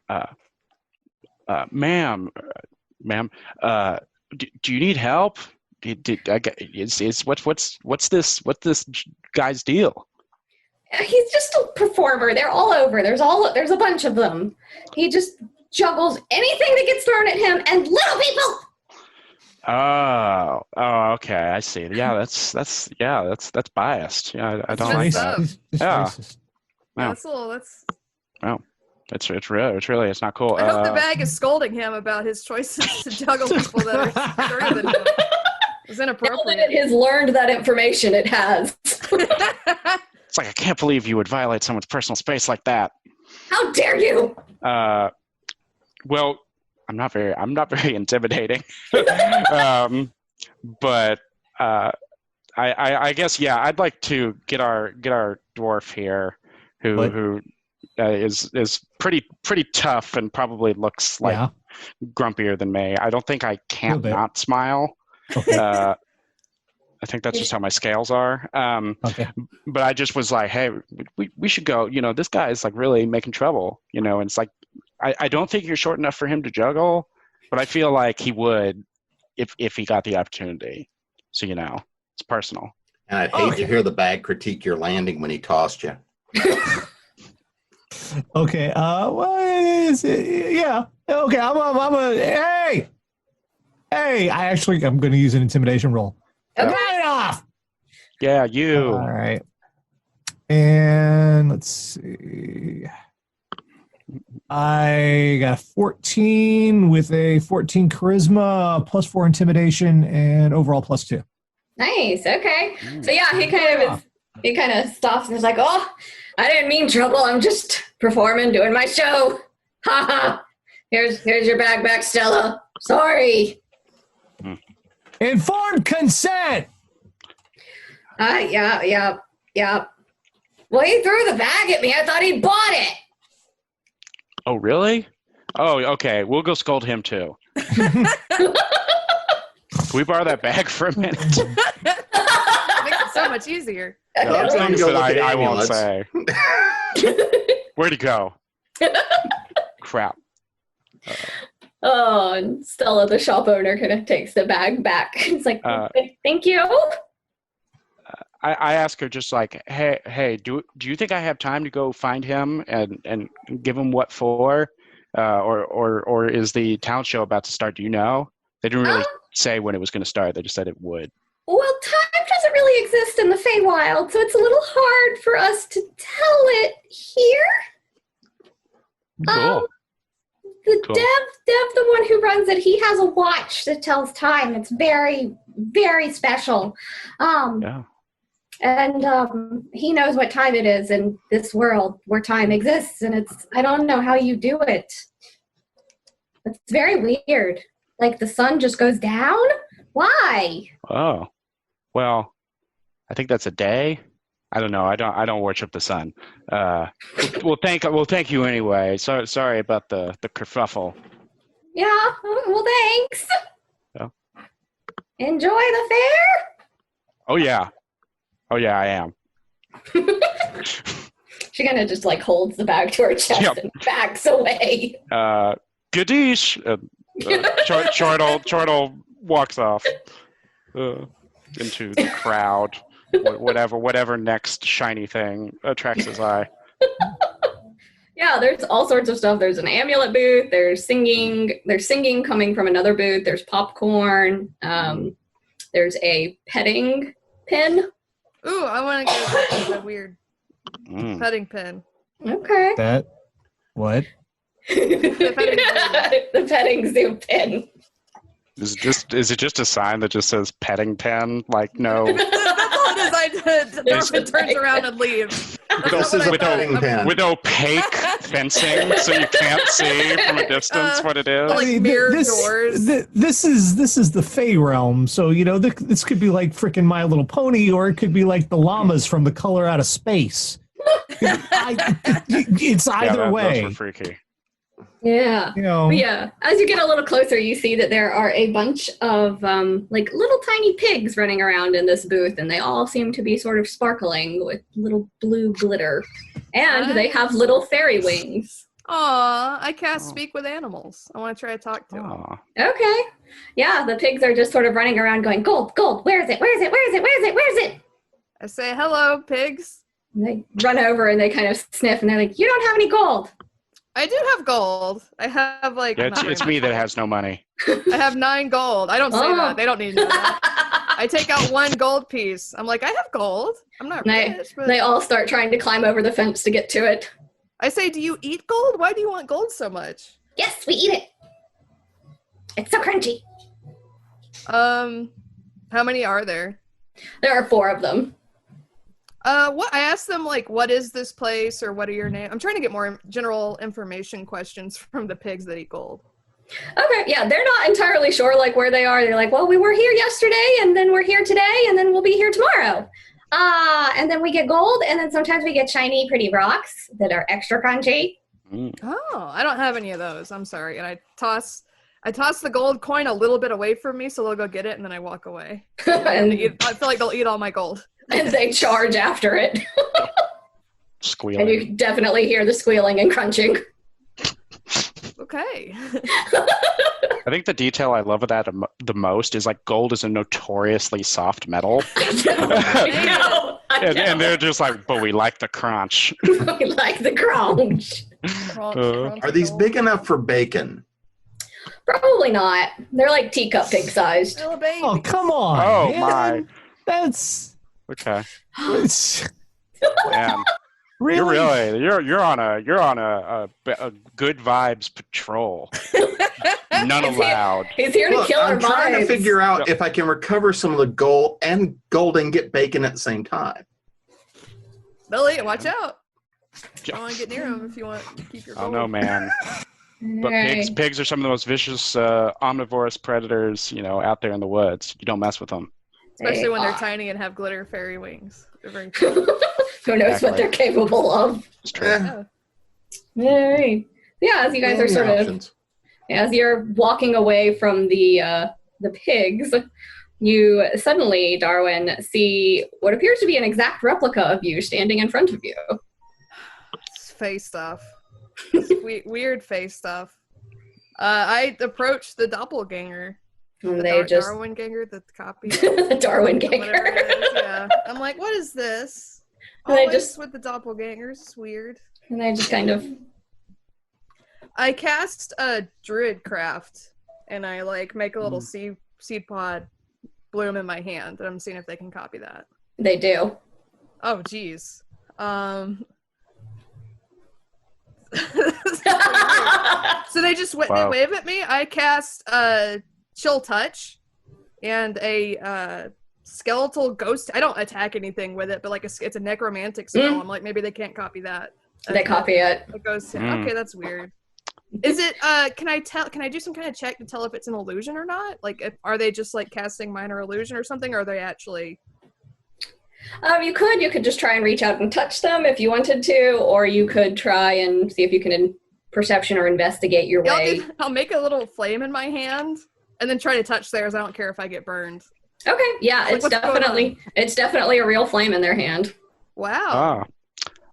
Gerald! Ma'am, do you need help? What's this guy's deal? He's just a performer. They're all over. There's a bunch of them. He just juggles anything that gets thrown at him and little people. Oh, okay. I see. Yeah, that's biased. Yeah, I don't like that. Yeah. That's Well, it's really it's not cool. I hope the bag is scolding him about his choices to juggle people that are shorter than him. It's inappropriate. Now that it has learned that information, it has. It's like, I can't believe you would violate someone's personal space like that. How dare you? Well, I'm not very intimidating. But I guess, yeah, I'd like to get our dwarf here who is pretty tough and probably looks like grumpier than me. I don't think I can't not smile. Okay. I think that's just how my scales are. Okay. But I just was like, hey, we should go. This guy is like really making trouble. And it's like, I don't think you're short enough for him to juggle, but I feel like he would if he got the opportunity. So, it's personal. And I'd hate to hear the bag critique your landing when he tossed you. Okay. What is it? Yeah. Okay. Hey. I'm going to use an intimidation roll. Okay. Right off. Yeah, you. All right. And let's see. I got a 14 with a 14 charisma, +4 intimidation, and overall +2. Nice. Okay. So yeah, he kind of stops and is like, "Oh, I didn't mean trouble. I'm just performing, doing my show. Ha ha. Here's your bag back, Stella. Sorry." Informed consent. Yeah. Well, he threw the bag at me. I thought he bought it. Oh, really? Oh, okay. We'll go scold him too. Can we borrow that bag for a minute? Makes it so much easier. No, it's time to Things go that look at I won't amulets. say. Where'd he go? Crap. Oh, and Stella, the shop owner, kind of takes the bag back. It's like, thank you. I ask her just like, hey, do you think I have time to go find him and give him what for? Or is the talent show about to start? Do you know? They didn't really say when it was going to start. They just said it would. Well, time doesn't really exist in the Feywild, so it's a little hard for us to tell it here. Cool. Dev, the one who runs it, he has a watch that tells time. It's very, very special. Yeah. And he knows what time it is in this world where time exists, and I don't know how you do it. It's very weird. Like the sun just goes down? Why? Oh, well, I think that's a day. I don't know. I don't worship the sun. Well, thank you anyway. Sorry about the kerfuffle. Yeah, well, thanks. Yeah. Enjoy the fair? Oh, yeah, I am. She kind of just like holds the bag to her chest and backs away. Goodish. Chortle walks off into the crowd. Whatever next shiny thing attracts his eye. Yeah, there's all sorts of stuff. There's an amulet booth. There's singing. There's singing coming from another booth. There's popcorn. There's a petting pin. Ooh, I want to get a weird petting pin. Okay. That what? The petting zoo pin. Is it just a sign that just says petting pen? Like no. That's all it is. I did. Norman turns around and leaves. With opaque fencing, so you can't see from a distance what it is. Like mirror doors. This is the Fey realm, so this could be like freaking My Little Pony, or it could be like the llamas from The Color Out of Space. It's either way. Those were freaky. Yeah. Yeah. As you get a little closer, you see that there are a bunch of like little tiny pigs running around in this booth, and they all seem to be sort of sparkling with little blue glitter. And they have little fairy wings. Aw, I cast Speak with Animals. I want to try to talk to them. Okay. Yeah, the pigs are just sort of running around going, gold, where is it? Where is it? Where is it? Where is it? Where is it? I say, hello, pigs. And they run over and they kind of sniff, and they're like, you don't have any gold. I do have gold. I have like. Yeah, it's me that has no money. I have 9 gold. I don't say that. They don't need to know that. I take out 1 gold piece. I'm like, I have gold. I'm not rich. But... They all start trying to climb over the fence to get to it. I say, do you eat gold? Why do you want gold so much? Yes, we eat it. It's so crunchy. How many are there? There are 4 of them. What I asked them, like, what is this place, or what are your names? I'm trying to get more general information questions from the pigs that eat gold. Okay, yeah, they're not entirely sure, like, where they are. They're like, well, we were here yesterday, and then we're here today, and then we'll be here tomorrow. And then we get gold, and then sometimes we get shiny, pretty rocks that are extra crunchy. Oh, I don't have any of those. I'm sorry. And I toss the gold coin a little bit away from me, so they'll go get it, and then I walk away. And I feel like they'll eat all my gold. And they charge after it. Squealing. And you definitely hear the squealing and crunching. Okay. I think the detail I love of that the most is like gold is a notoriously soft metal. I know. and they're just like, but we like the crunch. We like the crunch. Are these big enough for bacon? Probably not. They're like teacup pig sized. Little baby. Oh, come on. Oh, man. my. That's Okay. it's, Man, really. you're on a good vibes patrol. None allowed. He's here to Look, kill our I'm trying to vibes. figure out if I can recover some of the gold and get bacon at the same time. Billy, watch out. Don't want to get near him if you want to keep your Oh gold. no, man. But Alright. pigs are some of the most vicious omnivorous predators, out there in the woods. You don't mess with them. Especially when they're are. tiny and have glitter fairy wings. They're very cool. Who knows what Exactly. they're capable of? It's true. Eh, Yeah. Alright. Yeah, as you guys are many sort of options. as you're walking away from the pigs, you suddenly, Darwin, see what appears to be an exact replica of you standing in front of you. It's face stuff. It's weird face stuff. I approached the doppelganger. And The they just Darwin ganger, the copy. the Darwin Whatever it ganger. is, yeah. I'm like, what is this? And they Always just- with the doppelgangers. It's weird. And they just kind of I cast a druid craft, and I make a little seed pod bloom in my hand, and I'm seeing if they can copy that. they do. Oh, geez. So they just Wow. they wave at me. I cast chill touch and a skeletal ghost. I don't attack anything with it, but it's a necromantic spell. I'm like, maybe they can't copy that. They copy it. It goes. Mm. Okay, that's weird. Is it? Can I do some kind of check to tell if it's an illusion or not? Are they just casting minor illusion or something? Or are they actually? You could just try and reach out and touch them if you wanted to, or you could try and see if you can perception or investigate your Yeah, way. I'll make a little flame in my hand and then try to touch theirs. I don't care if I get burned. Okay, yeah, Like, it's what's going definitely a real flame in their hand. Wow.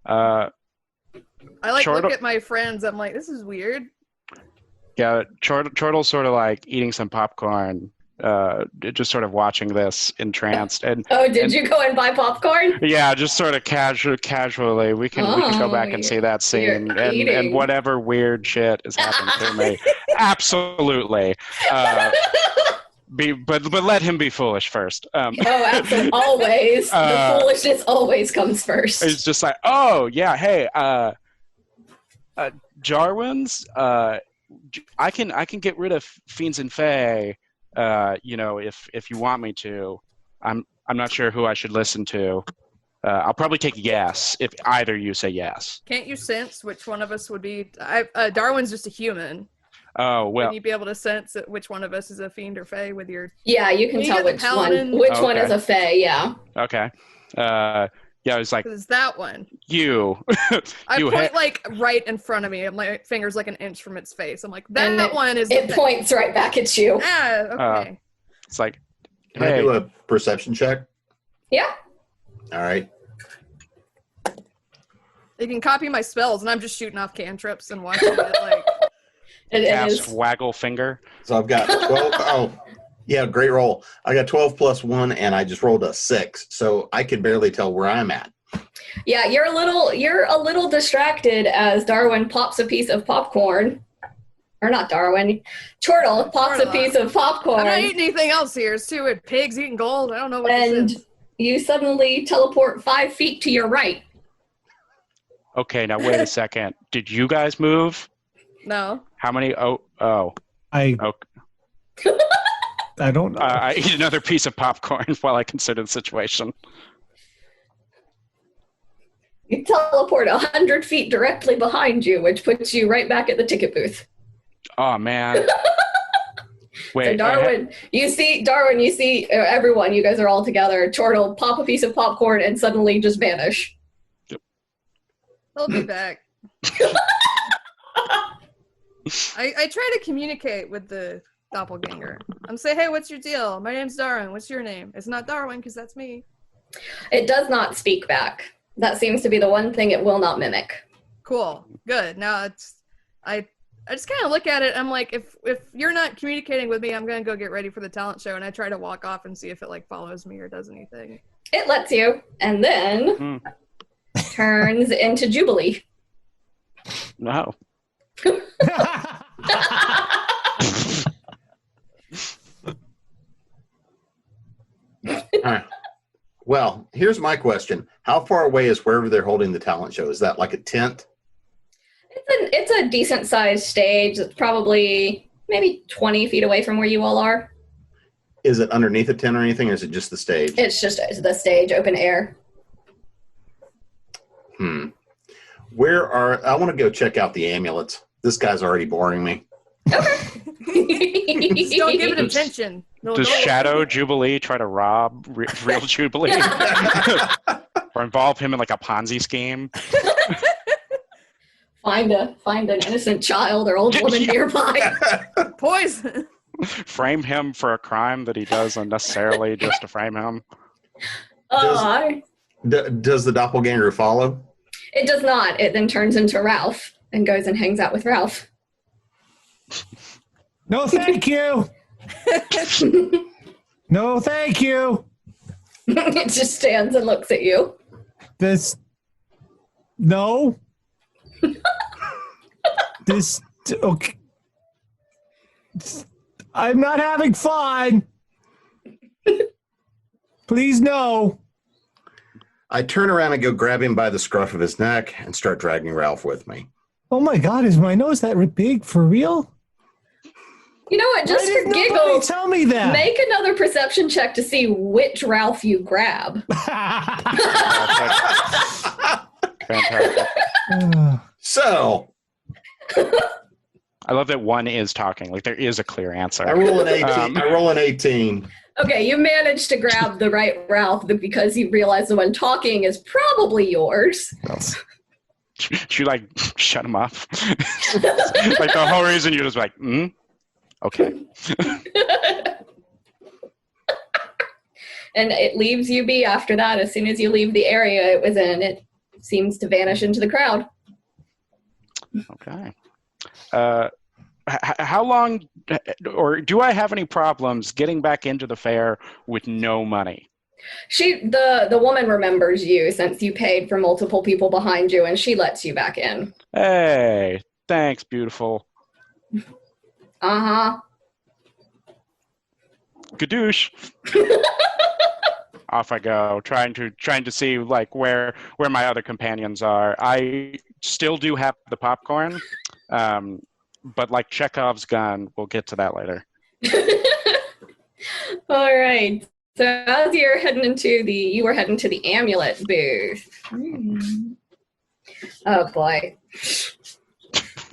Ah. I Short look of- at my friends. I'm like, this is weird. Yeah, Chortle's sort of eating some popcorn, just sort of watching this entranced, and Oh, did you go and buy popcorn? yeah, just sort of casually. We can go back and see that scene, you're and eating. whatever weird shit is happening to me. Absolutely. But let him be foolish first. Oh, absolutely. Always. The foolishness always comes first. It's just like, oh yeah, hey, Jarwins, I can get rid of fiends and fae, if you want me to. I'm not sure who I should listen to. I'll probably take yes if either you say yes. Can't you sense which one of us would be? Darwin's just a human. Oh well. Can you be able to sense which one of us is a fiend or fae with your? Yeah, you can You tell get the which paladin. one. Which Oh, one okay. is a fae? Yeah. Okay. Yeah, it's like Because it's that one. you. I You point right in front of me. My finger's an inch from its face. I'm like, And that one is. It points right back at you. Okay. It's like, Can I hey, do a perception check? Yeah. All right. You can copy my spells, and I'm just shooting off cantrips and watching it. It cast is. waggle finger. So I've got 12. Oh, yeah, great roll. I got 12 plus 1, and I just rolled a 6. So I can barely tell where I'm at. Yeah, you're a little distracted as Darwin pops a piece of popcorn. Or not Darwin. Chortle pops a Chortle. piece of I'm popcorn. not eating anything else here. It's too weird. Pigs eating gold. I don't know what And this is. you suddenly teleport 5 feet to your right. Okay, now wait a second. Did you guys move? No. How many? Oh. I Okay. I don't know. I eat another piece of popcorn while I consider the situation. You teleport 100 feet directly behind you, which puts you right back at the ticket booth. Oh man. Wait. So Darwin, you see everyone, you guys are all together. Chortle pop a piece of popcorn and suddenly just vanish. He'll be back. I try to communicate with the doppelganger. I'm say, hey, what's your deal? My name's Darwin. What's your name? It's not Darwin because that's me. It does not speak back. That seems to be the one thing it will not mimic. Cool. Good. Now I just kind of look at it. I'm like, if you're not communicating with me, I'm gonna go get ready for the talent show, and I try to walk off and see if it follows me or does anything. It lets you, and then turns into Jubilee. No. All right. Well, here's my question. How far away is wherever they're holding the talent show? Is that like a tent? It's a decent sized stage. It's probably maybe 20 feet away from where you all are. Is it underneath a tent or anything, or is it just the stage? It's just the stage, open air. I want to go check out the amulets. This guy's already boring me. Just don't give it attention. Does Shadow Jubilee try to rob real Jubilee? Or involve him in like a Ponzi scheme? Find an innocent child or old woman nearby. Poison. Frame him for a crime that he does unnecessarily just to frame him? Does the doppelganger follow? It does not. It then turns into Ralph and goes and hangs out with Ralph. No, thank you. No, thank you. It just stands and looks at you. No. Okay. I'm not having fun. Please, no. I turn around and go grab him by the scruff of his neck and start dragging Ralph with me. Oh my God, is my nose that big for real? You know what? Just for giggles, tell me that. make another perception check to see which Ralph you grab. Fantastic. So, I love that one is talking. Like there is a clear answer. I roll an 18. I roll an 18. Okay, you managed to grab the right Ralph because you realize the one talking is probably yours. Should you like shut him up? Like the whole reason you're just like, okay. And it leaves you be after that. As soon as you leave the area it was in, it seems to vanish into the crowd. Okay. How long, or do I have any problems getting back into the fair with no money? The woman remembers you since you paid for multiple people behind you, and she lets you back in. Hey, thanks, beautiful. Uh-huh. Gadoosh. Off I go, trying to see like where my other companions are. I still do have the popcorn, but like Chekhov's gun, we'll get to that later. All right. So as you were heading to the amulet booth. Oh boy.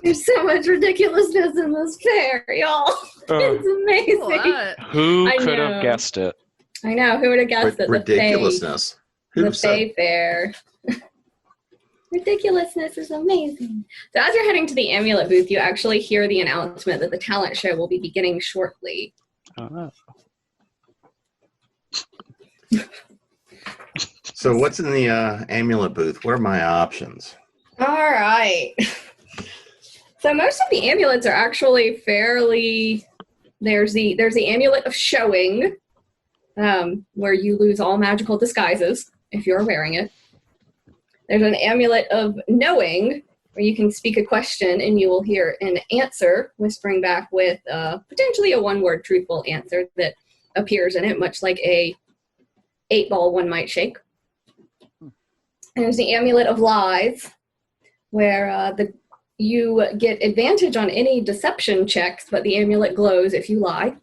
There's so much ridiculousness in this fair, y'all. It's amazing. Who could have guessed it? I know. Who would have guessed it? Ridiculousness. The Fae Fair. Ridiculousness is amazing. So as you're heading to the amulet booth, you actually hear the announcement that the talent show will be beginning shortly. So what's in the amulet booth? What are my options? All right. So most of the amulets are actually fairly... There's the Amulet of Showing, where you lose all magical disguises if you're wearing it. There's an Amulet of Knowing, where you can speak a question and you will hear an answer whispering back with potentially a one-word truthful answer that appears in it, much like a 8-ball one might shake. And there's the Amulet of Lies, where you get advantage on any deception checks, but the amulet glows if you lie.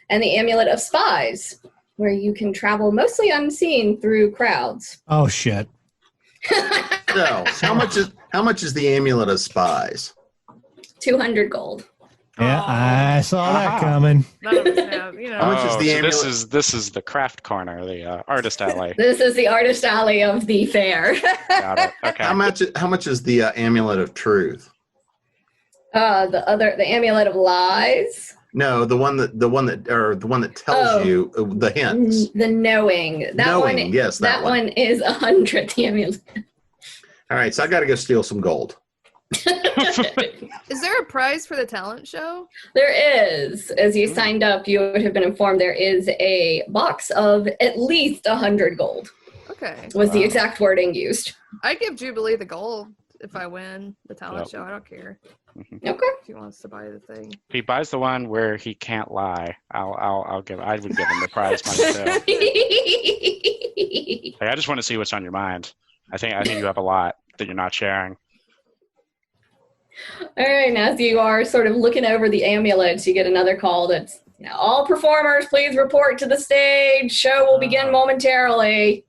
And the Amulet of Spies, where you can travel mostly unseen through crowds. Oh shit! So, how much is the Amulet of Spies? 200 gold. Yeah, I saw that coming. None of us have, How much is the amulet? This is the craft corner, the artist alley. This is the artist alley of the fair. Got it. Okay. How much is the Amulet of Truth? The Amulet of Lies. No, the one that tells you the hints. The Knowing. Yes, that one. One is 100. The amulet. All right, so I got to go steal some gold. Is there a prize for the talent show? There is. As you signed up, you would have been informed there is a box of at least 100 gold. Okay. Was the exact wording used. I'd give Jubilee the gold if I win the talent show. I don't care. Okay. If he wants to buy the thing. If he buys the one where he can't lie, I would give him the prize money too. Like, I just want to see what's on your mind. I think you have a lot that you're not sharing. All right, and as you are sort of looking over the amulets, you get another call that's, all performers, please report to the stage. Show will begin momentarily.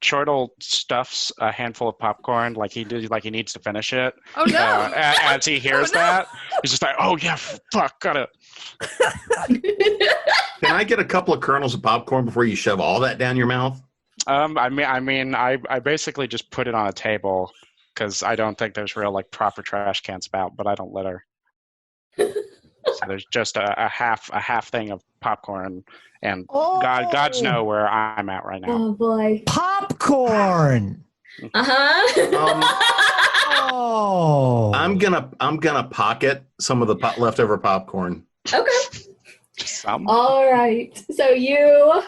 Chortle stuffs a handful of popcorn like he needs to finish it. Oh no! As he hears that, he's just like, "Oh yeah, fuck, gotta." Can I get a couple of kernels of popcorn before you shove all that down your mouth? I basically just put it on a table because I don't think there's real proper trash cans about, but I don't litter. So there's just a half thing of popcorn, and God's know where I'm at right now. Oh boy, Popcorn. I'm gonna pocket some of the leftover popcorn. Okay. Some. All right. So you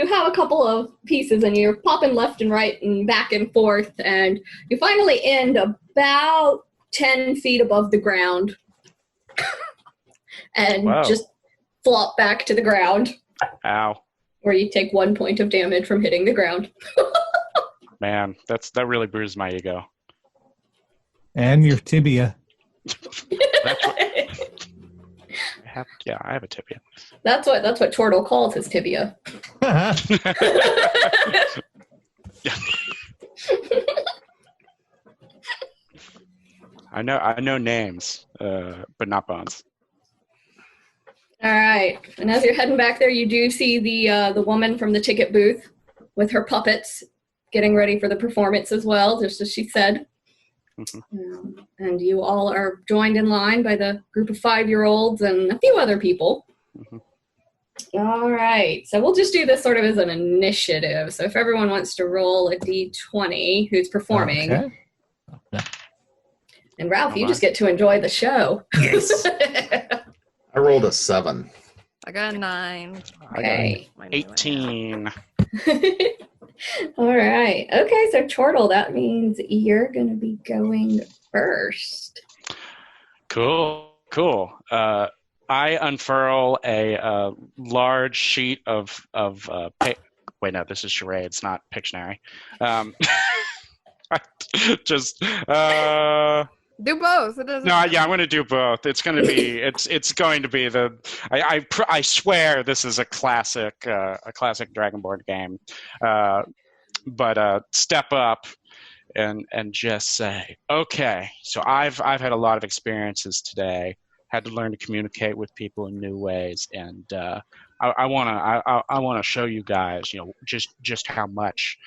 have a couple of pieces, and you're popping left and right and back and forth, and you finally end about 10 feet above the ground. And just flop back to the ground. Ow. Where you take 1 point of damage from hitting the ground. Man, that really bruised my ego. And your tibia. I have a tibia. That's what Chortle calls his tibia. I know names, but not bones. All right, and as you're heading back there, you do see the woman from the ticket booth with her puppets getting ready for the performance as well, just as she said. And you all are joined in line by the group of 5-year-olds and a few other people. All right, so we'll just do this sort of as an initiative. So if everyone wants to roll a d20, who's performing. Okay. And Ralph, you just get to enjoy the show. Yes. I rolled a 7. I got a 9. Okay. 18. All right. Okay, so Chortle, that means you're going to be going first. Cool. I unfurl a large sheet of wait, no, this is charades, not Pictionary. Do both. It doesn't. No, yeah, I'm going to do both. It's going to be it's going to be the I swear this is a classic Dragonborn game, but step up and just say, okay. So I've had a lot of experiences today. Had to learn to communicate with people in new ways, and I want to show you guys, just how much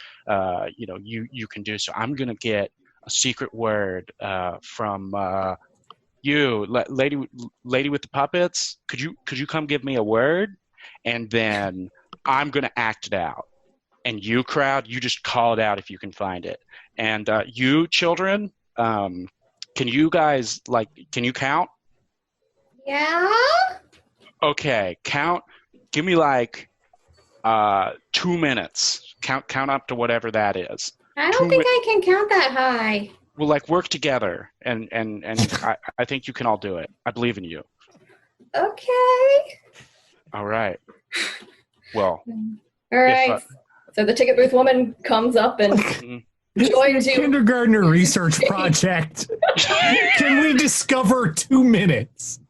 you can do. So I'm going to get a secret word from you, lady with the puppets. Could you come give me a word, and then I'm gonna act it out. And you, crowd, you just call it out if you can find it. And you children, can you guys can you count? Yeah. Okay, count. Give me 2 minutes. Count up to whatever that is. I don't think I can count that high. We'll work together, and I think you can all do it. I believe in you. Okay. All right. Well. All right. So the ticket booth woman comes up and joins you. Kindergartner research project. Can we discover 2 minutes?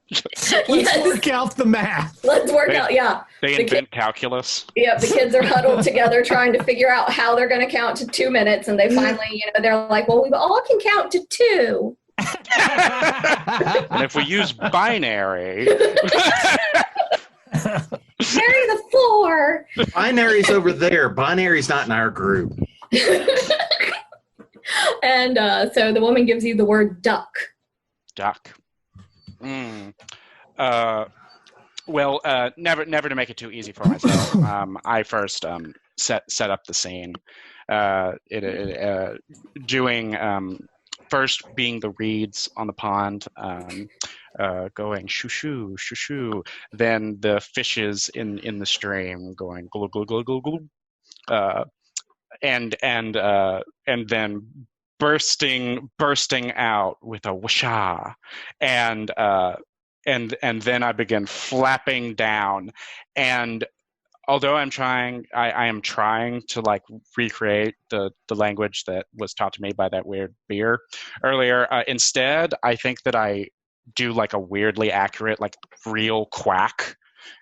Let's work out the math. Let's work out, yeah. They invent calculus. Yeah, the kids are huddled together trying to figure out how they're going to count to 2 minutes, and they finally, they're like, well, we all can count to 2. And if we use binary... Carry the 4. Binary's over there. Binary's not in our group. And so the woman gives you the word duck. Duck. Well, never to make it too easy for myself. I first set up the scene. Doing first being the reeds on the pond, going shoo shoo shoo shoo. Then the fishes in the stream going glug glug glug glug glug. And then bursting out with a whoosha, and then I begin flapping down. And although I am trying to like recreate the language that was taught to me by that weird beer earlier, instead I think that I do like a weirdly accurate, like real quack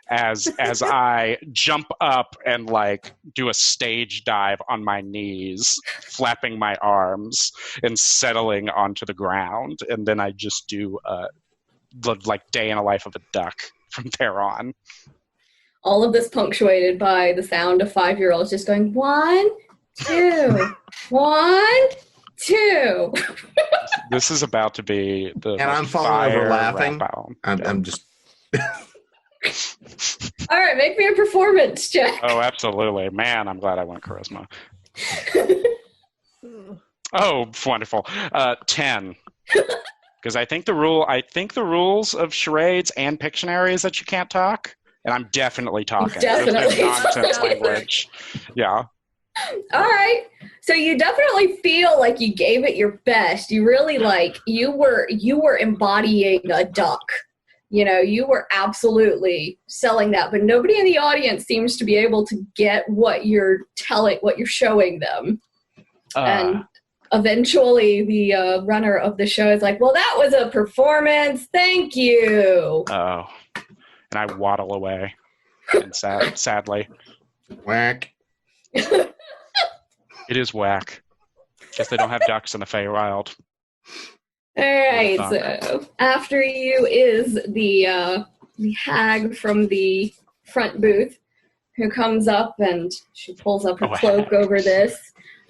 as I jump up and like do a stage dive on my knees, flapping my arms and settling onto the ground, and then I just do like day in a life of a duck from there on. All of this punctuated by the sound of 5-year-olds just going 1, 2, 1, 2. This is about to be the. And I'm falling over laughing. I'm just. All right, make me a performance check. Oh, absolutely, man! I'm glad I went charisma. Oh, wonderful. 10. Because I think the rules of charades and Pictionary is that you can't talk, and I'm definitely talking. Definitely. Nonsense language. Yeah. All right. So you definitely feel like you gave it your best. You really you were embodying a duck. You know, you were absolutely selling that, but nobody in the audience seems to be able to get what you're showing them. And eventually the runner of the show is like, well, that was a performance. Thank you. Oh. And I waddle away. And sadly. Whack. It is whack. Guess they don't have ducks in the Feywild. All right, so after you is the hag from the front booth who comes up and she pulls up her cloak over this,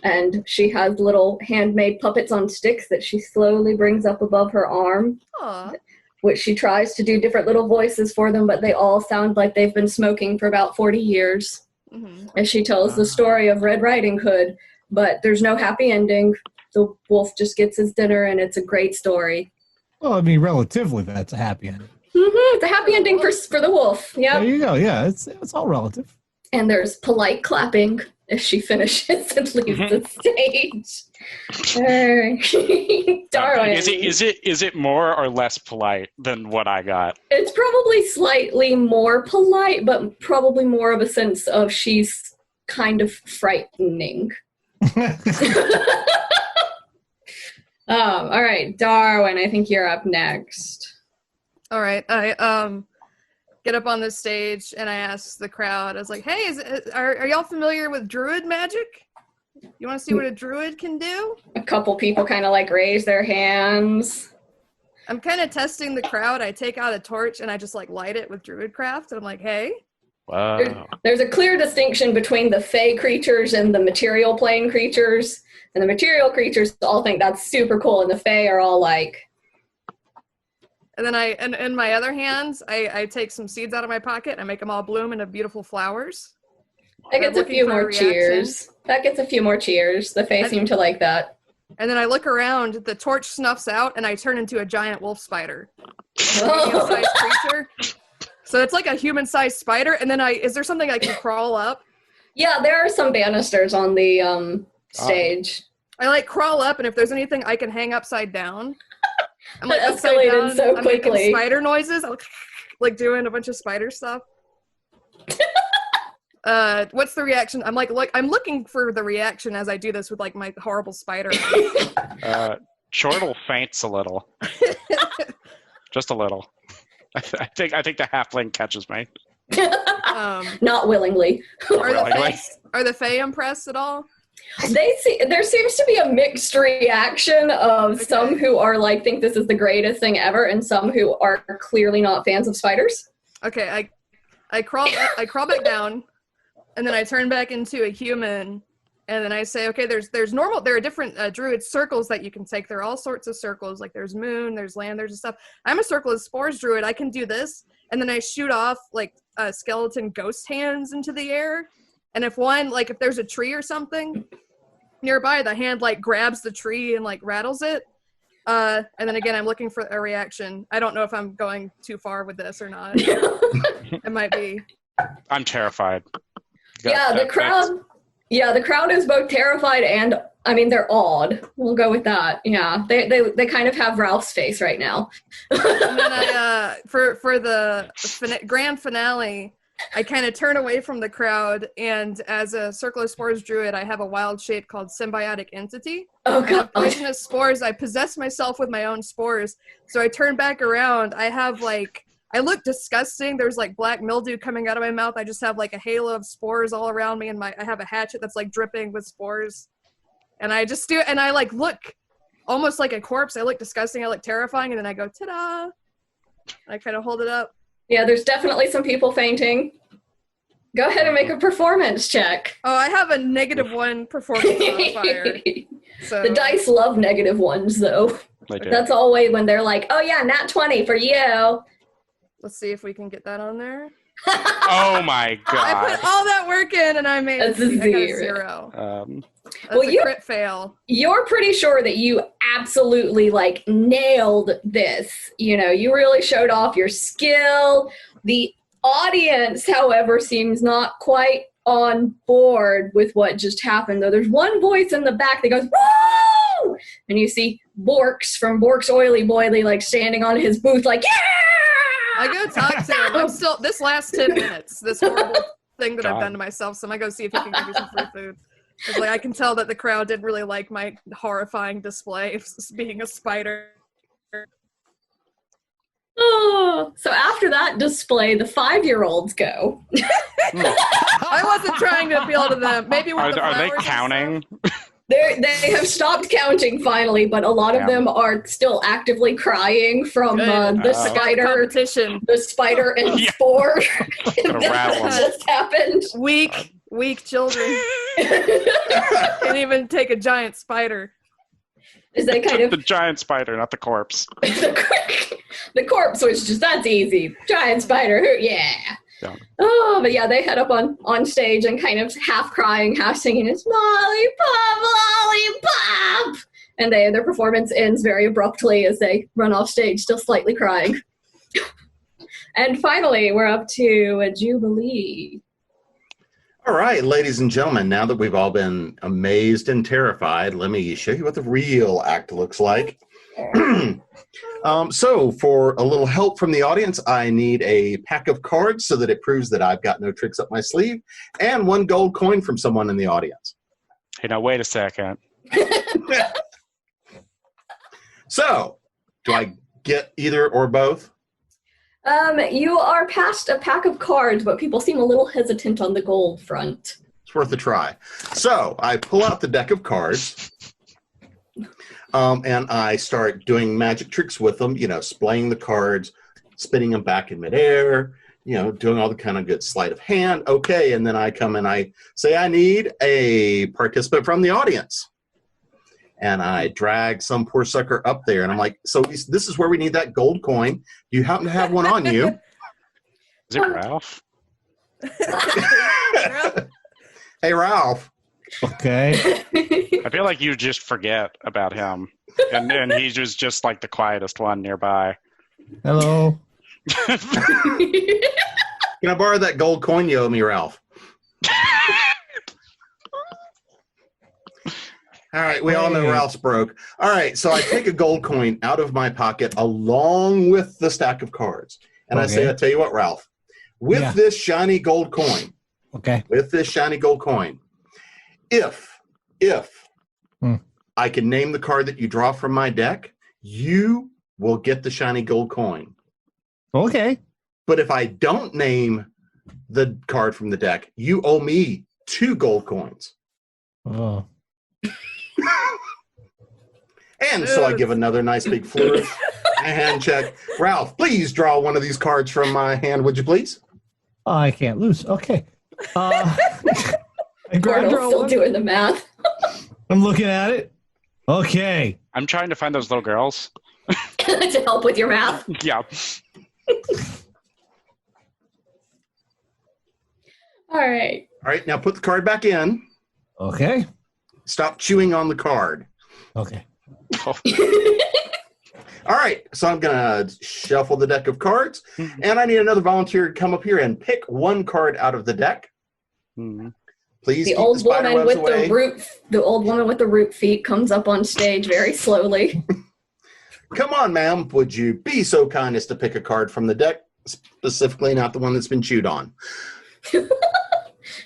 and she has little handmade puppets on sticks that she slowly brings up above her arm. Aww. Which she tries to do different little voices for them, but they all sound like they've been smoking for about 40 years. Mm-hmm. As she tells the story of Red Riding Hood, but there's no happy ending. The wolf just gets his dinner, and it's a great story. Well, I mean, relatively, that's a happy ending. Mm-hmm. It's a happy ending for the wolf. Yeah. There you go. Yeah, it's all relative. And there's polite clapping if she finishes and leaves the stage. Darling. Is it more or less polite than what I got? It's probably slightly more polite, but probably more of a sense of she's kind of frightening. All right, Darwin, I think you're up next. All right, I get up on the stage and I ask the crowd, I was like, hey, are y'all familiar with Druid Magic? You want to see what a druid can do? A couple people kind of like raise their hands. I'm kind of testing the crowd. I take out a torch and I just like light it with Druidcraft, and I'm like, hey. Wow. There's a clear distinction between the Fey creatures and the material plane creatures. And the material creatures all think that's super cool, and the Fey are all like... And then in my other hands, I take some seeds out of my pocket and I make them all bloom into beautiful flowers. That gets a few more cheers. That gets a few more cheers. The Fae seem to like that. And then I look around, the torch snuffs out, and I turn into a giant wolf spider. Oh. Medium-sized creature. So it's like a human-sized spider, and then is there something I can crawl up? Yeah, there are some banisters on the stage. I like crawl up, and if there's anything I can hang upside down. I'm like escalated so I'm quickly. Making spider noises. I'm like doing a bunch of spider stuff. What's the reaction? I'm like, look, I'm looking for the reaction as I do this with like my horrible spider. Chortle faints a little, just a little. I think the halfling catches me. Not willingly. Are the Fae impressed at all? There seems to be a mixed reaction of some who are like think this is the greatest thing ever, and some who are clearly not fans of spiders. Okay, I crawl back down, and then I turn back into a human, and then I say, okay, there are different druid circles that you can take. There are all sorts of circles, like there's moon, there's land, there's stuff. I'm a circle of spores druid. I can do this, and then I shoot off like skeleton ghost hands into the air. And if there's a tree or something nearby, the hand like grabs the tree and like rattles it. And then again, I'm looking for a reaction. I don't know if I'm going too far with this or not. It might be. I'm terrified. The crowd is both terrified and, I mean, they're awed. We'll go with that. Yeah, they kind of have Ralph's face right now. And then I, for the grand finale, I kind of turn away from the crowd, and as a Circle of Spores druid, I have a wild shape called Symbiotic Entity. Oh, I have God. poisonous spores. I possess myself with my own spores. So I turn back around. I have, like, I look disgusting. There's, like, black mildew coming out of my mouth. I just have, like, a halo of spores all around me, and I have a hatchet that's, like, dripping with spores. And I just and I, like, look almost like a corpse. I look disgusting. I look terrifying, and then I go, ta-da! I kind of hold it up. Yeah, there's definitely some people fainting. Go ahead and make a performance check. Oh, I have a -1 performance modifier. So. The dice love -1s, though. That's always when they're like, oh yeah, nat 20 for you. Let's see if we can get that on there. Oh my god. I put all that work in and I made That's a I got a 0. That's a crit fail. You're pretty sure that you absolutely, like, nailed this. You know, you really showed off your skill. The audience, however, seems not quite on board with what just happened, though. There's one voice in the back that goes, woo! And you see Borks from Borks Oily Boily, like, standing on his booth, like, yeah! I go talk to him. I'm still, this last 10 minutes, this horrible thing that I've done to myself, so I'm going to go see if he can give me some free food. Because, like, I can tell that the crowd didn't really like my horrifying display of being a spider. Oh, so after that display, the 5-year-olds go. I wasn't trying to appeal to them. Maybe with are they counting? They have stopped counting finally, but a lot of them are still actively crying from the spider and spore that just happened. Weak children can't even take a giant spider. Is that kind of the giant spider, not the corpse? The corpse was just, that's easy. Giant spider, yeah. Oh, but yeah, they head up on stage and kind of half crying, half singing, it's lollipop, lollipop! And their performance ends very abruptly as they run off stage, still slightly crying. And finally, we're up to a Jubilee. All right, ladies and gentlemen, now that we've all been amazed and terrified, let me show you what the real act looks like. So for a little help from the audience, I need a pack of cards so that it proves that I've got no tricks up my sleeve, and 1 gold coin from someone in the audience. Hey, now wait a second. So, do I get either or both? You are passed a pack of cards, but people seem a little hesitant on the gold front. It's worth a try. So, I pull out the deck of cards. And I start doing magic tricks with them, you know, splaying the cards, spinning them back in midair, you know, doing all the kind of good sleight of hand. Okay, and then I come and I say I need a participant from the audience. And I drag some poor sucker up there, and I'm like, so this is where we need that gold coin. Do you happen to have one on you? Is it Ralph? Hey, Ralph. Okay. I feel like you just forget about him. And he's just like the quietest one nearby. Hello. Can I borrow that gold coin you owe me, Ralph? All right, we all know Ralph's broke. All right, so I take a gold coin out of my pocket along with the stack of cards. And I say, I tell you what, Ralph, with this shiny gold coin, if I can name the card that you draw from my deck, you will get the shiny gold coin. Okay. But if I don't name the card from the deck, you owe me 2 gold coins. Oh. And so I give another nice big flourish, a hand check. Ralph, please draw one of these cards from my hand, would you please? I can't lose. Okay. Gordon's still doing the math. I'm looking at it. Okay. I'm trying to find those little girls. To help with your math? Yeah. All right. All right, now put the card back in. Okay. Stop chewing on the card. Okay. All right, so I'm going to shuffle the deck of cards, and I need another volunteer to come up here and pick one card out of the deck. Please The keep old the spider woman webs with away. the old woman with the root feet comes up on stage very slowly. Come on, ma'am. Would you be so kind as to pick a card from the deck, specifically not the one that's been chewed on?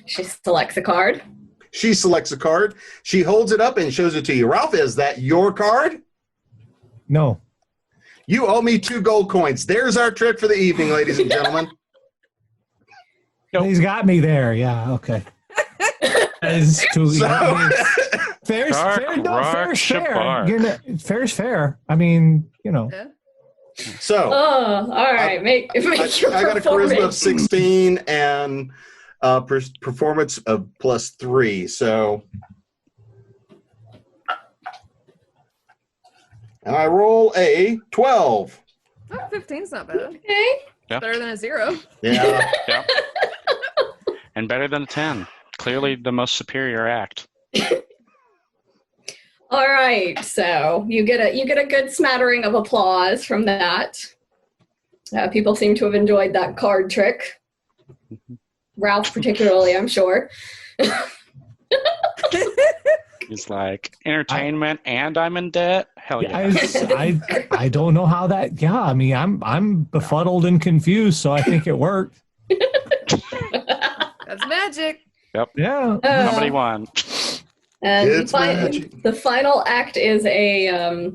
She selects a card. She selects a card. She holds it up and shows it to you. Ralph, is that your card? No. You owe me 2 gold coins. There's our trick for the evening, ladies and gentlemen. Nope. He's got me there. Yeah. Okay. Fair's fair. Fair's fair. I mean, you know. Yeah. So, Oh, all right. Make your I got a charisma of performance. 16 and performance of +3. So, and I roll a 12. Oh, 15's not bad. Okay. Yeah. Better than a 0. Yeah. Yeah. And better than a 10. Clearly the most superior act. All right. So you get a good smattering of applause from that. People seem to have enjoyed that card trick. Ralph particularly, I'm sure. He's like, entertainment and I'm in debt? Hell yeah. I don't know how that. Yeah, I mean, I'm befuddled and confused, so I think it worked. That's magic. Yeah. Somebody won. And It's magic. the final act is a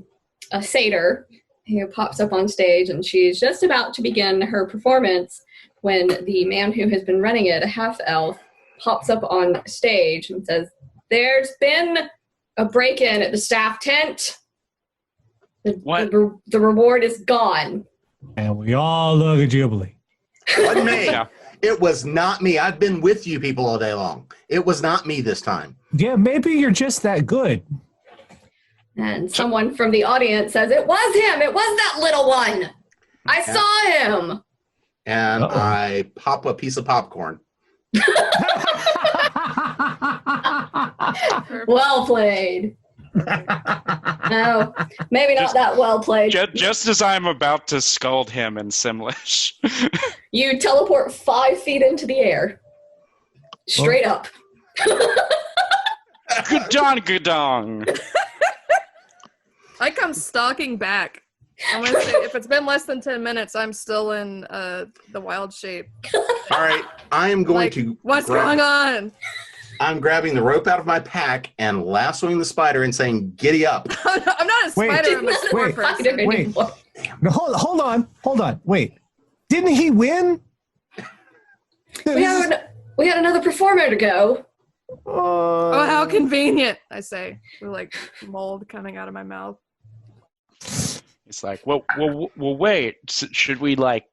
satyr who pops up on stage, and she's just about to begin her performance when the man who has been running it, a half-elf, pops up on stage and says, "There's been a break-in at the staff tent. What? The reward is gone." And we all look at Jubilee. Wasn't me. Yeah. It was not me. I've been with you people all day long. It was not me this time. Yeah, maybe you're just that good. And someone from the audience says, "It was him. It was that little one. I saw him." And Uh-oh. I pop a piece of popcorn. Well played. No, maybe not that well played. Just as I'm about to scold him in Simlish. You teleport 5 feet into the air. Straight up. Gudong. I come stalking back. I'm gonna say, if it's been less than 10 minutes, I'm still in the wild shape. All right, I am going Like, to. what's going on? I'm grabbing the rope out of my pack and lassoing the spider and saying, "Giddy up." I'm not a Wait. spider. I'm a spore Wait. person. Wait. No, hold on. Wait. Didn't he win? We had another performer to go. Oh, how convenient! I say, with like mold coming out of my mouth. It's like, well, wait. Should we like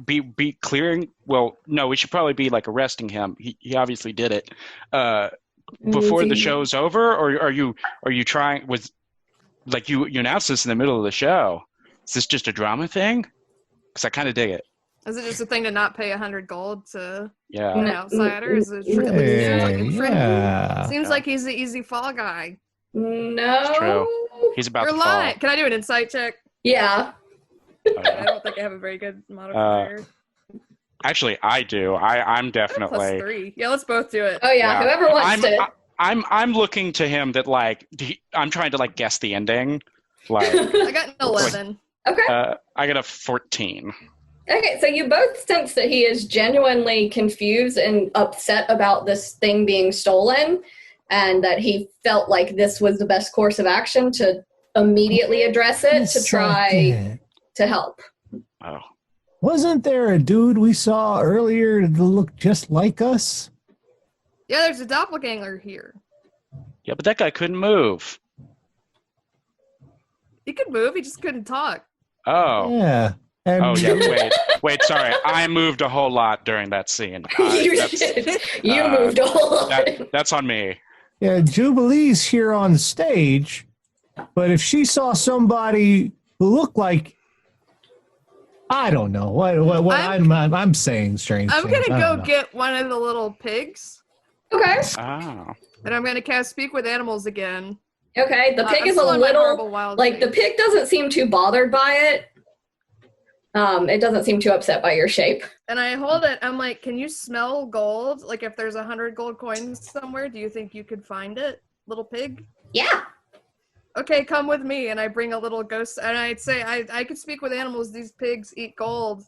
be clearing? Well, no, we should probably be like arresting him. He obviously did it before the show's over. Or are you trying? Was like you announced this in the middle of the show? Is this just a drama thing? Because I kind of dig it. Is it just a thing to not pay 100 gold to Yeah. an outsider? Is it seems like he's the easy fall guy. No. It's true. He's about You're to fall. lying. Can I do an insight check? Yeah. I don't think I have a very good modifier. Actually, I do. I'm definitely. +3. Yeah, let's both do it. Oh yeah. Yeah. Whoever wants to. I'm looking to him that like I'm trying to like guess the ending. Like I got an 11. Okay. I got a 14. Okay, so you both sense that he is genuinely confused and upset about this thing being stolen, and that he felt like this was the best course of action to immediately address it to try to help. Oh. Wasn't there a dude we saw earlier that looked just like us? Yeah, there's a doppelganger here. Yeah, but that guy couldn't move. He could move, he just couldn't talk. Oh. Yeah. And Oh yeah. Wait. Sorry, I moved a whole lot during that scene. You That's- did. You moved a whole lot. That's on me. Yeah, Jubilee's here on stage, but if she saw somebody who looked like, I don't know what I'm saying strange. I'm things. gonna I go don't know. get one of the little pigs, Okay. Oh. and I'm gonna cast Speak with Animals again. Okay, the pig I'm is a still in my little, horrible wild like, the state. pig doesn't seem too bothered by it. It doesn't seem too upset by your shape. And I hold it. I'm like, can you smell gold? Like, if there's 100 gold coins somewhere, do you think you could find it, little pig? Yeah. Okay, come with me. And I bring a little ghost. And I'd say, I could speak with animals. These pigs eat gold.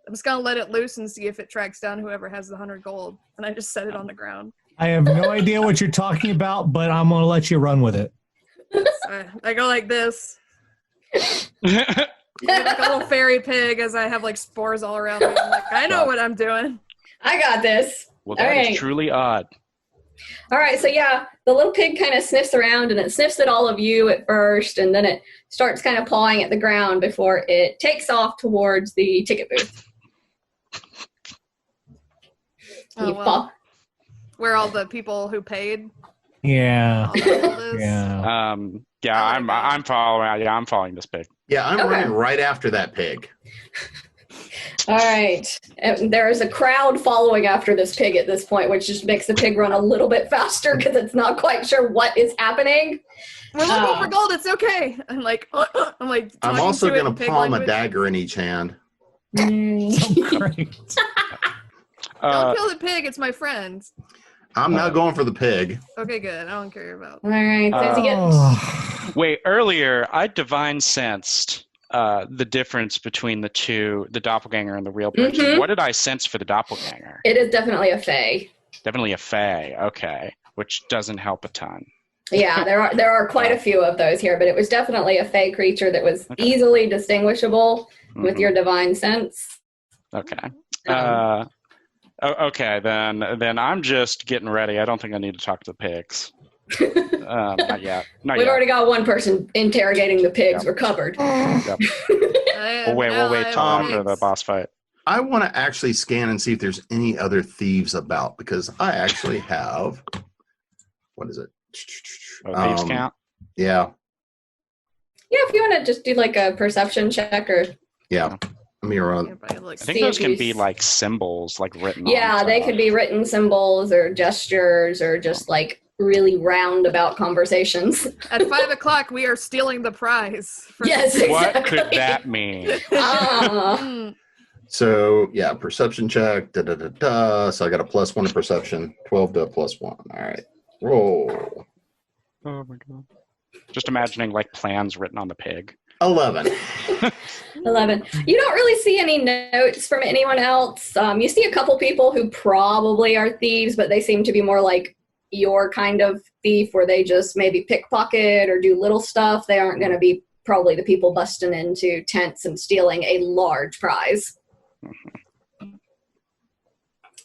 I'm just going to let it loose and see if it tracks down whoever has the 100 gold. And I just set it on the ground. I have no idea what you're talking about, but I'm going to let you run with it. So I go like this. Like a little fairy pig as I have like spores all around me. I'm like, I know what I'm doing. I got this. Well, that is truly odd. All right, so yeah, the little pig kind of sniffs around, and it sniffs at all of you at first, and then it starts kind of pawing at the ground before it takes off towards the ticket booth. Oh, well. Where all the people who paid? Yeah. Yeah. I'm following. Yeah, I'm following this pig. Yeah, I'm running right after that pig. All right. And there is a crowd following after this pig at this point, which just makes the pig run a little bit faster because it's not quite sure what is happening. We're looking for gold. It's okay. I'm also going to palm a dagger in each hand. So great. Don't kill the pig. It's my friend. I'm not going for the pig. Okay, good. I don't care about. All right. So as you get... Wait, earlier I divine sensed the difference between the two, the doppelganger and the real person. Mm-hmm. What did I sense for the doppelganger? It is definitely a fae. Definitely a fae. Okay, which doesn't help a ton. Yeah, there are quite a few of those here, but it was definitely a fae creature that was easily distinguishable with your divine sense. Okay. Okay, then I'm just getting ready. I don't think I need to talk to the pigs. Not yet. We've already got one person interrogating the pigs. Yep. We're covered. Yep. We'll wait till after the boss fight. I want to actually scan and see if there's any other thieves about, because I actually have... What is it? Thieves count? Yeah. Yeah, if you want to just do like a perception check or... Yeah. I think those can be like symbols, like written on. Yeah, they could be written symbols or gestures or just like really roundabout conversations. At 5 o'clock, we are stealing the prize. Yes, exactly. What could that mean? So, yeah, perception check. So I got a +1 to perception. 12 to +1. All right. Roll. Oh, my God. Just imagining like plans written on the pig. 11. 11. You don't really see any notes from anyone else. You see a couple people who probably are thieves, but they seem to be more like your kind of thief where they just maybe pickpocket or do little stuff. They aren't going to be probably the people busting into tents and stealing a large prize.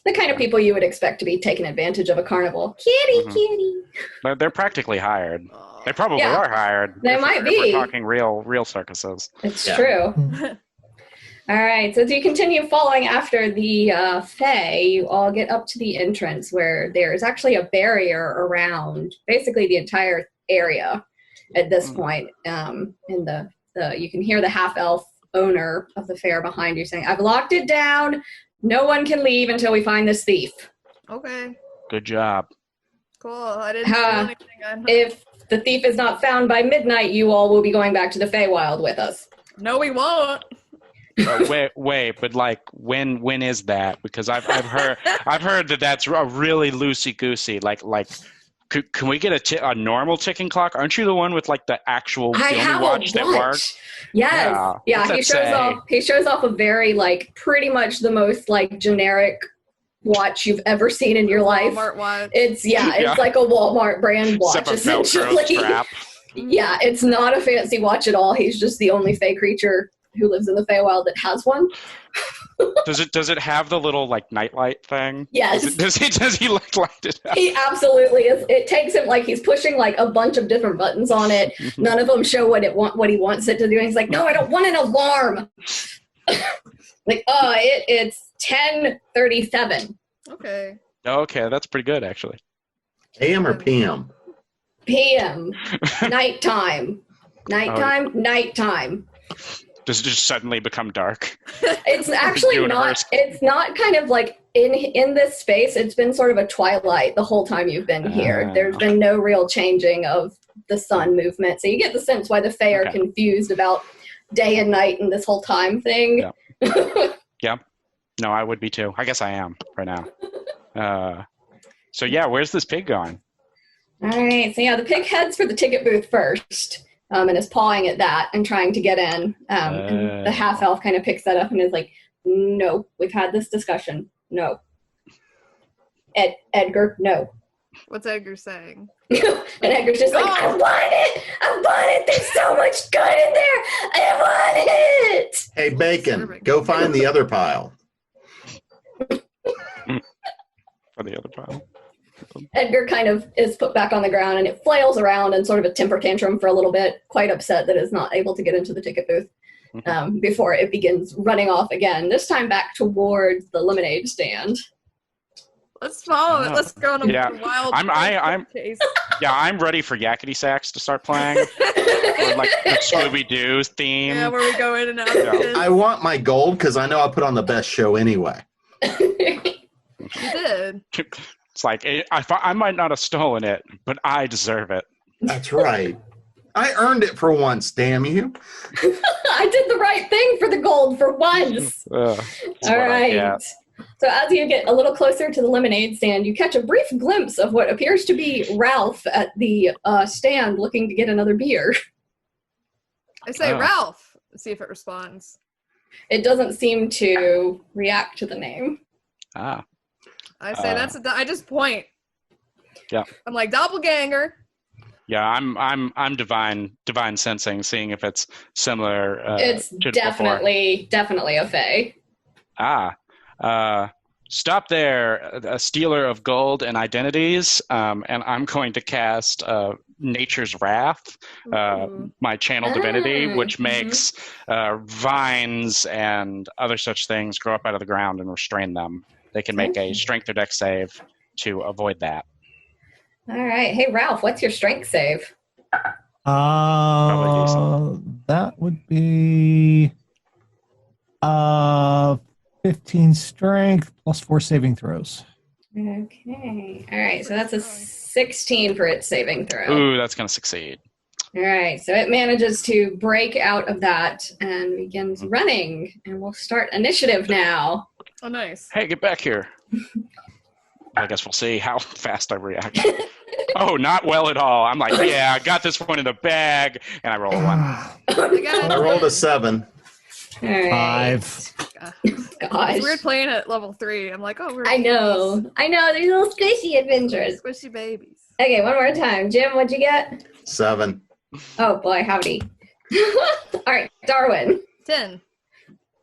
The kind of people you would expect to be taking advantage of a carnival. Kitty. They're practically hired. They probably are hired. They might be. If we're talking real circuses. It's true. All right. So as you continue following after the fae, you all get up to the entrance where there's actually a barrier around basically the entire area at this point. And you can hear the half-elf owner of the fair behind you saying, "I've locked it down. No one can leave until we find this thief." Okay. Good job. Cool. I didn't do anything. If the thief is not found by midnight, you all will be going back to the Feywild with us. No, we won't. Wait, but like when is that? Because I've heard that that's a really loosey goosey. Like can we get a normal ticking clock? Aren't you the one with like the actual only watch that works? Yes. Yeah. He shows off a very like pretty much the most like generic watch you've ever seen in your life. Walmart watch. It's like a Walmart brand watch essentially. Yeah, it's not a fancy watch at all. He's just the only fey creature who lives in the Feywild that has one. Does it have the little like nightlight thing? Yes. Does he light it up? He absolutely is. It takes him like he's pushing like a bunch of different buttons on it. None of them show what he wants it to do. And he's like, "No, I don't want an alarm." Like, it's 10:37. Okay. Okay, that's pretty good actually. AM or PM? PM. Nighttime. Nighttime. Does it just suddenly become dark? It's actually not. It's not kind of like in this space, it's been sort of a twilight the whole time you've been here. There's been no real changing of the sun movement. So you get the sense why the Fae are confused about day and night and this whole time thing. Yeah. Yeah. No, I would be too. I guess I am right now. So yeah, where's this pig going? All right. So yeah, the pig heads for the ticket booth first, and is pawing at that and trying to get in. And the half elf kind of picks that up and is like, "No, we've had this discussion. No." Edgar, no. What's Edgar saying? And Edgar's just like, "I want it! I want it! There's so much good in there! I want it!" Hey, Bacon, go find the other pile. For the other pile. Edgar kind of is put back on the ground and it flails around in sort of a temper tantrum for a little bit, quite upset that it's not able to get into the ticket booth before it begins running off again, this time back towards the lemonade stand. Let's follow it. Let's go on a wild chase. Yeah, I'm ready for Yakety Sax to start playing. Or like the Scooby-Doo theme. Yeah, where we go in and out. Yeah. I want my gold because I know I put on the best show anyway. You did. It's like, I might not have stolen it, but I deserve it. That's right. I earned it for once, damn you. I did the right thing for the gold for once. All right. So as you get a little closer to the lemonade stand, you catch a brief glimpse of what appears to be Ralph at the stand looking to get another beer. I say, Ralph, see if it responds. It doesn't seem to react to the name. Ah. I say I just point. Yeah. I'm like, doppelganger. Yeah, I'm divine sensing, seeing if it's similar. It's to definitely a Fae. Stop there, a stealer of gold and identities, and I'm going to cast Nature's Wrath, my channel divinity, which makes vines and other such things grow up out of the ground and restrain them. They can make a strength or dex save to avoid that. All right. Hey, Ralph, what's your strength save? That would be 15 strength plus 4 saving throws. Okay. All right. So that's a 16 for its saving throw. Ooh, that's going to succeed. All right. So it manages to break out of that and begins running. And we'll start initiative now. Oh, nice. Hey, get back here. I guess we'll see how fast I react. Oh, not well at all. I'm like, yeah, I got this one in the bag, and I roll a 1. I rolled a 7. All right. 5. Gosh. It's weird playing at level 3. I'm like, oh, I know. There's little squishy adventures. Squishy babies. Okay, one more time. Jim, what'd you get? 7. Oh, boy, howdy. All right, Darwin. 10.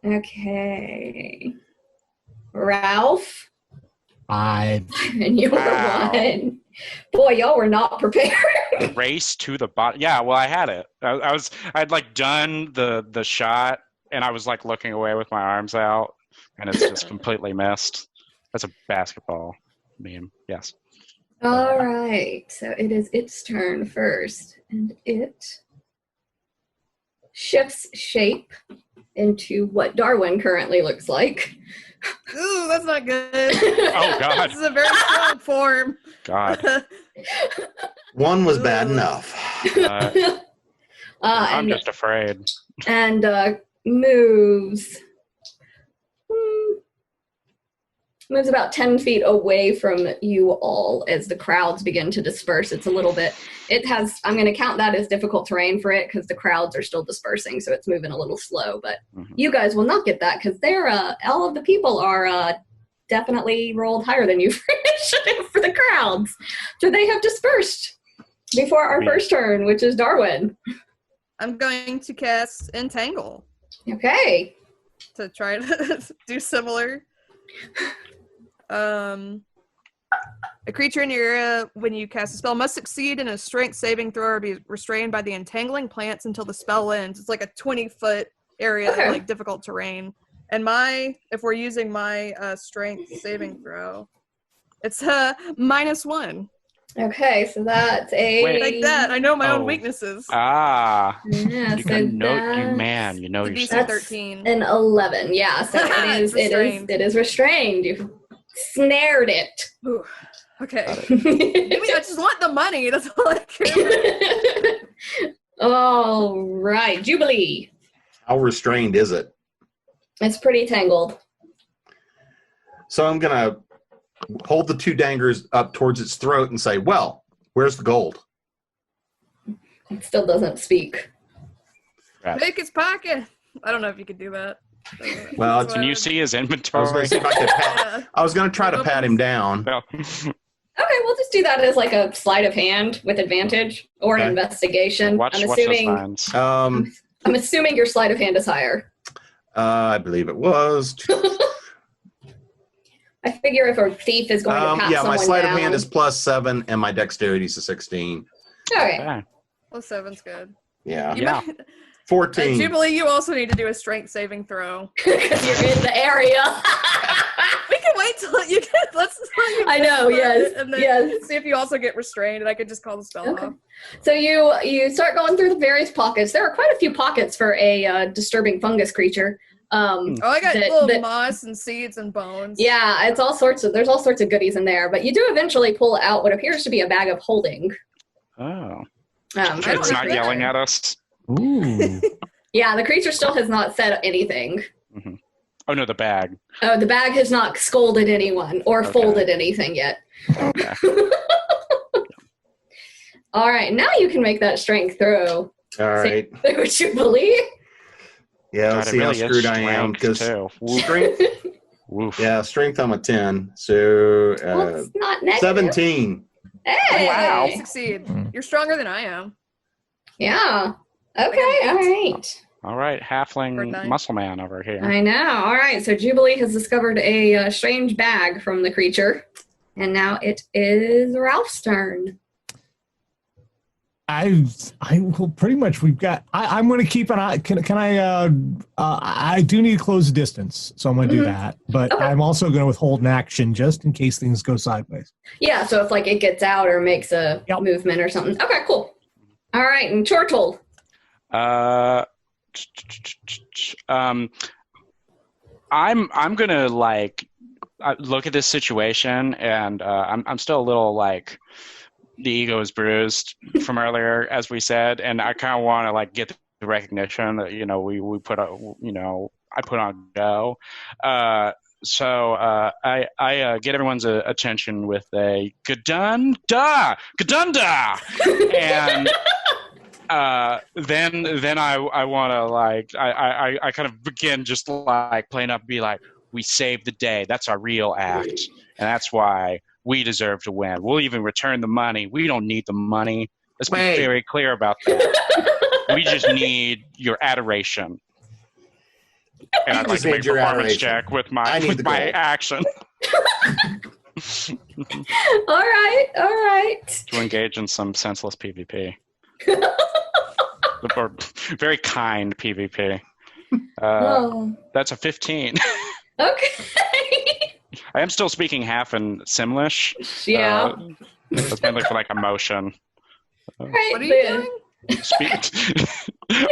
Okay. Ralph. 5. And you were 1. Boy, y'all were not prepared. Race to the bottom. Yeah, well, I had it. I'd like done the shot, and I was like looking away with my arms out, and it's just completely missed. That's a basketball meme. Yes. All right. So it is its turn first, and it shifts shape into what Darwin currently looks like. Ooh, that's not good. Oh, God. This is a very strong form. God. 1 was bad enough. I'm just afraid. And moves about 10 feet away from you all as the crowds begin to disperse. It's a little bit, I'm going to count that as difficult terrain for it because the crowds are still dispersing, so it's moving a little slow. But you guys will not get that because all of the people are definitely rolled higher than you for initiative for the crowds. So they have dispersed before our first turn, which is Darwin. I'm going to cast Entangle. Okay. To try to do similar. A creature in your area, when you cast a spell, must succeed in a strength saving throw or be restrained by the entangling plants until the spell ends. It's like a 20-foot area of like difficult terrain. And if we're using my strength saving throw, it's -1. Okay, so that's a... Wait. Like that. I know my own weaknesses. Yeah, you can note, you know your that's 13. An 11, yeah. So it is restrained. snared it. Ooh, okay. I just want the money. That's all I care about. All right, Jubilee. How restrained is it? It's pretty tangled. So I'm going to hold the two dangers up towards its throat and say, well, where's the gold? It still doesn't speak. Pick his pocket. I don't know if you could do that. Well, Can you see his I was inventory? going to see if I could pat. I was going to try to pat him down. No. Okay, we'll just do that as like a sleight of hand with advantage or an Okay. investigation. Watch I'm those assuming. signs. I'm assuming your sleight of hand is higher. I believe it was. I figure if a thief is going to pat Yeah, someone my sleight down. of hand is +7 and my dexterity is a 16. Okay. Okay. Well, 7's good. Yeah. You Yeah. might- 14. Jubilee, you also need to do a strength saving throw. Because you're in the area. We can wait till you get. Let's. I know, yes, And then yes. see if you also get restrained, and I could just call the spell Okay. off. So you start going through the various pockets. There are quite a few pockets for a disturbing fungus creature. Oh, I got That- little that- moss and seeds and bones. Yeah, there's all sorts of goodies in there. But you do eventually pull out what appears to be a bag of holding. Oh. I don't It's not know. yelling at us. Ooh. Yeah, the creature still has not said anything. Mm-hmm. Oh, no, the bag. The bag has not scolded anyone or Okay. folded anything yet. Okay. All right, now you can make that strength throw. All right. Would you believe? Yeah, God, let's it see how really is screwed I am. strength, Because too. Woof. strength, Woof. yeah, strength I'm a 10. So Well, it's not negative. 17. Hey. Wow. You succeed. You're stronger than I am. Yeah. Okay, all right. All right, For halfling 9. muscle man over here. I know. All right, so Jubilee has discovered a strange bag from the creature. And now it is Ralph's turn. I will pretty much. We've got. I'm going to keep an eye. Can I? I do need to close the distance, so I'm going to do Mhm. that. But Okay. I'm also going to withhold an action just in case things go sideways. Yeah, so if like it gets out or makes a Yep. movement or something. Okay, cool. All right, and Chortle. I'm gonna like look at this situation, and I'm still a little like the ego is bruised from earlier, as we said, and I kind of want to like get the recognition that we put on, I put on go. So I get everyone's attention with a gadunda, and then I want to like I kind of begin just like playing up, be like, we saved the day. That's our real act, and that's why we deserve to win. We'll even return the money. We don't need the money. Let's be Wait. very clear about that. We just need your adoration. And I'd like just to make need a your performance adoration. check with I need with the my gold. action All right. to engage in some senseless PvP. Or very kind PvP. Oh, That's a 15. okay. I am still speaking half in Simlish. Yeah. That's mainly for like emotion. Right, What are you then. doing?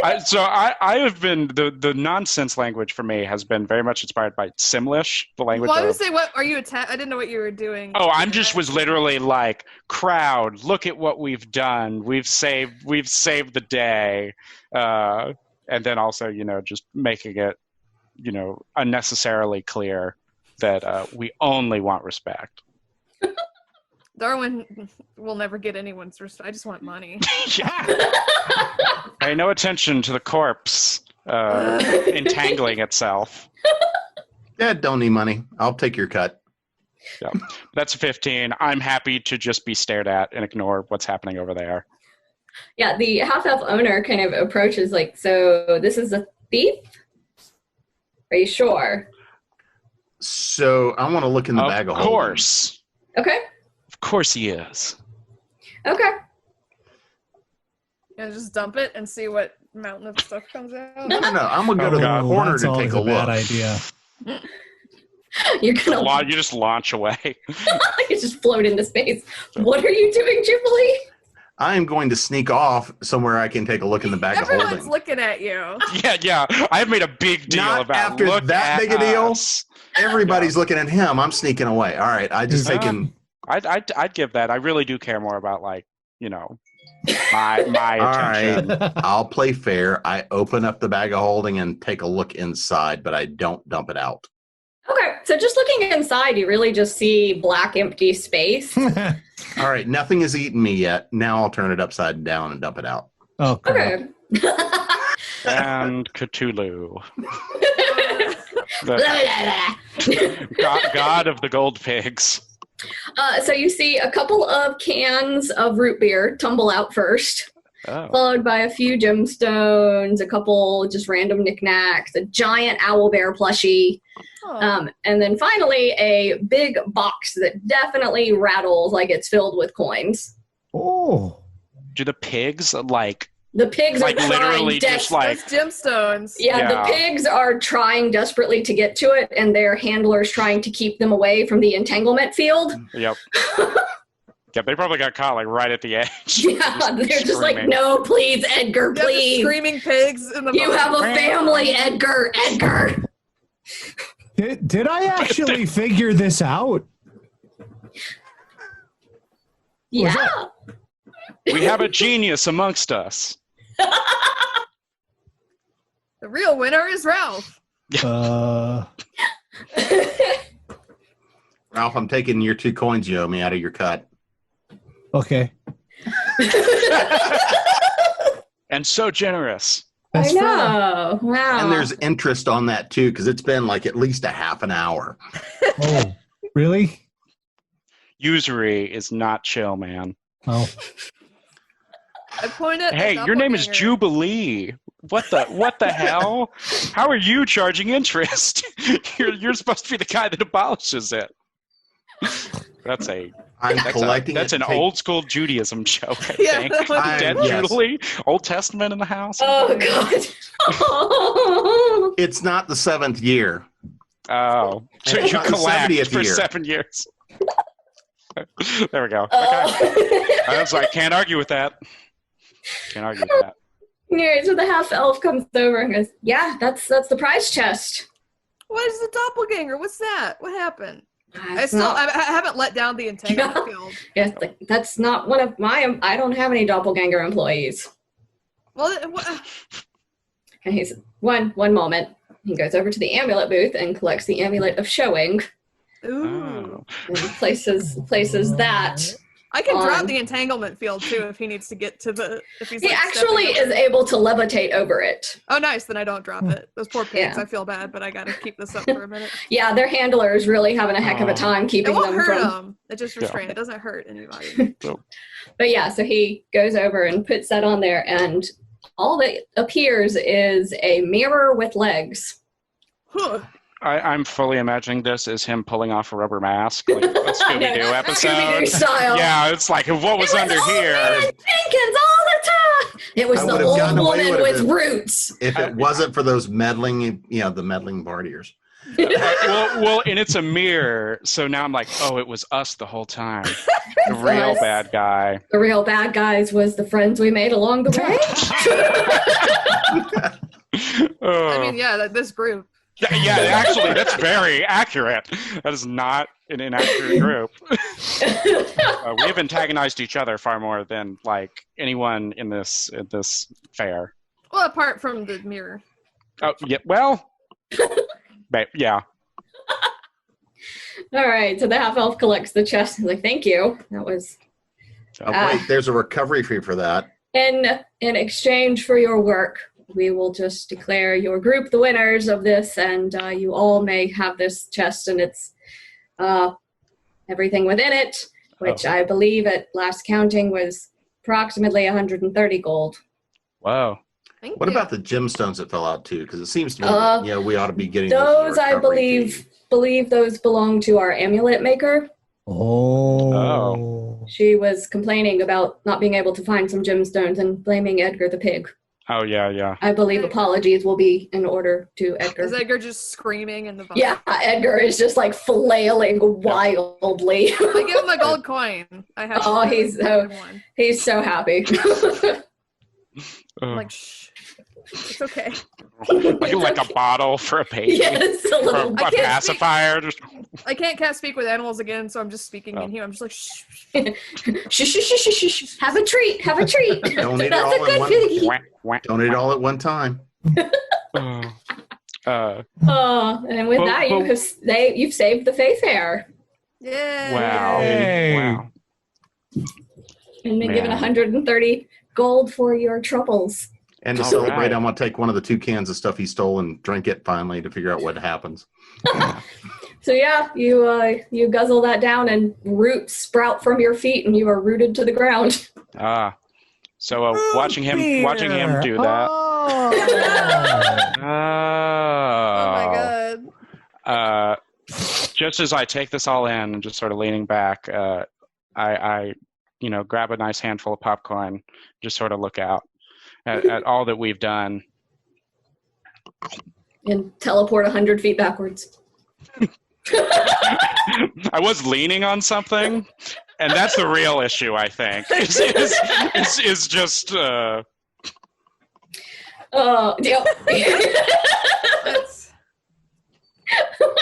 I have been the nonsense language for me has been very much inspired by Simlish, the language Well, I of. would say, what are you I didn't know what you were doing. Oh, I'm just was literally like, crowd, look at what we've done. We've saved the day, and then also just making it unnecessarily clear that we only want respect. Darwin will never get anyone's respect. I just want money. Yeah. Pay no attention to the corpse entangling itself. Dad, don't need money. I'll take your cut. Yeah. That's a 15. I'm happy to just be stared at and ignore what's happening over there. Yeah, the half-elf owner kind of approaches like, so this is a thief? Are you sure? So I want to look in the bag of Of course. Okay. Of course he is. Okay. And just dump it and see what mountain of stuff comes out. No. I'm going to go to the God. corner that's to always take a a bad look. idea. You're gonna You just launch away. you just float into space. What are you doing, Jubilee? I'm going to sneak off somewhere I can take a look in the bag of Everyone's holding. looking at you. Yeah. I've made a big deal Not about after look that at big a deal. us. Everybody's looking at him. I'm sneaking away. All right. I just taking. I'd give that. I really do care more about my All attention. right. I'll play fair. I open up the bag of holding and take a look inside, but I don't dump it out. Okay, so just looking inside, you really just see black, empty space. All right. Nothing has eaten me yet. Now I'll turn it upside down and dump it out. Oh, crap. Okay. And Cthulhu, god of the gold pigs. So you see a couple of cans of root beer tumble out first, followed by a few gemstones, a couple just random knickknacks, a giant owl bear plushie, and then finally a big box that definitely rattles like it's filled with coins. Oh. Do the pigs The pigs are trying literally just Those gemstones. Yeah, the pigs are trying desperately to get to it, and their handlers trying to keep them away from the entanglement field. Yep. Yeah, they probably got caught right at the edge. Yeah, they're just like, no, please, Edgar, You have the please. screaming pigs in the You have a family, Edgar. Did I actually figure this out? Yeah. We have a genius amongst us. The real winner is Ralph. Ralph, I'm taking your 2 coins you owe me out of your cut. Okay. And so generous. That's I know. Wow. And there's interest on that too, because it's been at least a half an hour. fair. Oh, really? Usury is not chill, man. Oh. I point at Hey, the your name is doppelganger. Jubilee. What the hell? How are you charging interest? You're supposed to be the guy that abolishes it. That's an old school Judaism joke, I Yeah, think. that was- Dead yes. Jubilee? Old Testament in the house? Oh, God. It's not the 7th year. Oh. So It's you not the collapsed 70th for year. 7 years. There we go. Okay. Oh. I was like, can't argue with that. Can't argue with that. Yeah, so the half elf comes over and goes, yeah, that's the prize chest. What is the doppelganger? What's that? What happened? That's I haven't let down the entanglement field. Yes, that's not one of my. I don't have any doppelganger employees. Well, And he's one moment. He goes over to the amulet booth and collects the amulet of showing ooh. Oh. and places that. I can drop on- the entanglement field too if he needs to get to the. If he's He like, actually stepping is able to levitate over it. Oh, nice. Then I don't drop it. Those poor pigs. Yeah. I feel bad, but I gotta keep this up for a minute. Yeah, their handler is really having a heck of a time It keeping won't them hurt from. them. It just restrains. It doesn't hurt anybody. But yeah, so he goes over and puts that on there, and all that appears is a mirror with legs. Huh. I'm fully imagining this as him pulling off a rubber mask, like a Scooby-Doo episode. Scooby-Doo style. Yeah, it's like, what was under here? Jenkins all the time. It was I the would've old gotten away woman with with it. roots. If it wasn't for those meddling, the meddling bardiers. Well, and it's a mirror, so now I'm like, oh, it was us the whole time. The real us. bad guy. The real bad guys was the friends we made along the way. Oh. I mean, yeah, this group. Yeah, actually, that's very accurate. That is not an inaccurate group. We have antagonized each other far more than anyone in this fair. Well, apart from the mirror. Oh, yeah. Well, yeah. All right, so the half elf collects the chest. He's like, thank you. That was Wait, there's a recovery fee for that. in exchange for your work. We will just declare your group the winners of this, and you all may have this chest and it's everything within it, which I believe at last counting was approximately 130 gold. Whoa. Thank What you. about the gemstones that fell out too? Because it seems to me that, we ought to be getting Those, I recovery fee. believe those belong to our amulet maker. Oh. She was complaining about not being able to find some gemstones and blaming Edgar the pig. Oh, yeah. I believe apologies will be in order to Edgar. Is Edgar just screaming in the phone? Yeah, Edgar is just like flailing wildly. I give him a gold coin. I have. Oh, he's so happy. I'm like, shh, it's okay. like a bottle for a baby. Yes, a little. A pacifier. I can't speak with animals again, so I'm just speaking in human. I'm just like, shh. Shh. Have a treat. Don't eat it all at one. Don't eat it all at one time. And with that, you've saved the Fae-Fair. Yeah. Wow. Yay. Wow. And been given 130 gold for your troubles. And to celebrate, I'm going to take one of the 2 cans of stuff he stole and drink it finally to figure out what happens. So yeah, you guzzle that down and roots sprout from your feet and you are rooted to the ground. So watching him do that. Oh my god. Just as I take this all in and just sort of leaning back, I grab a nice handful of popcorn, just sort of look out at all that we've done. And teleport 100 feet backwards. I was leaning on something, and that's the real issue, I think. Is just. Yep.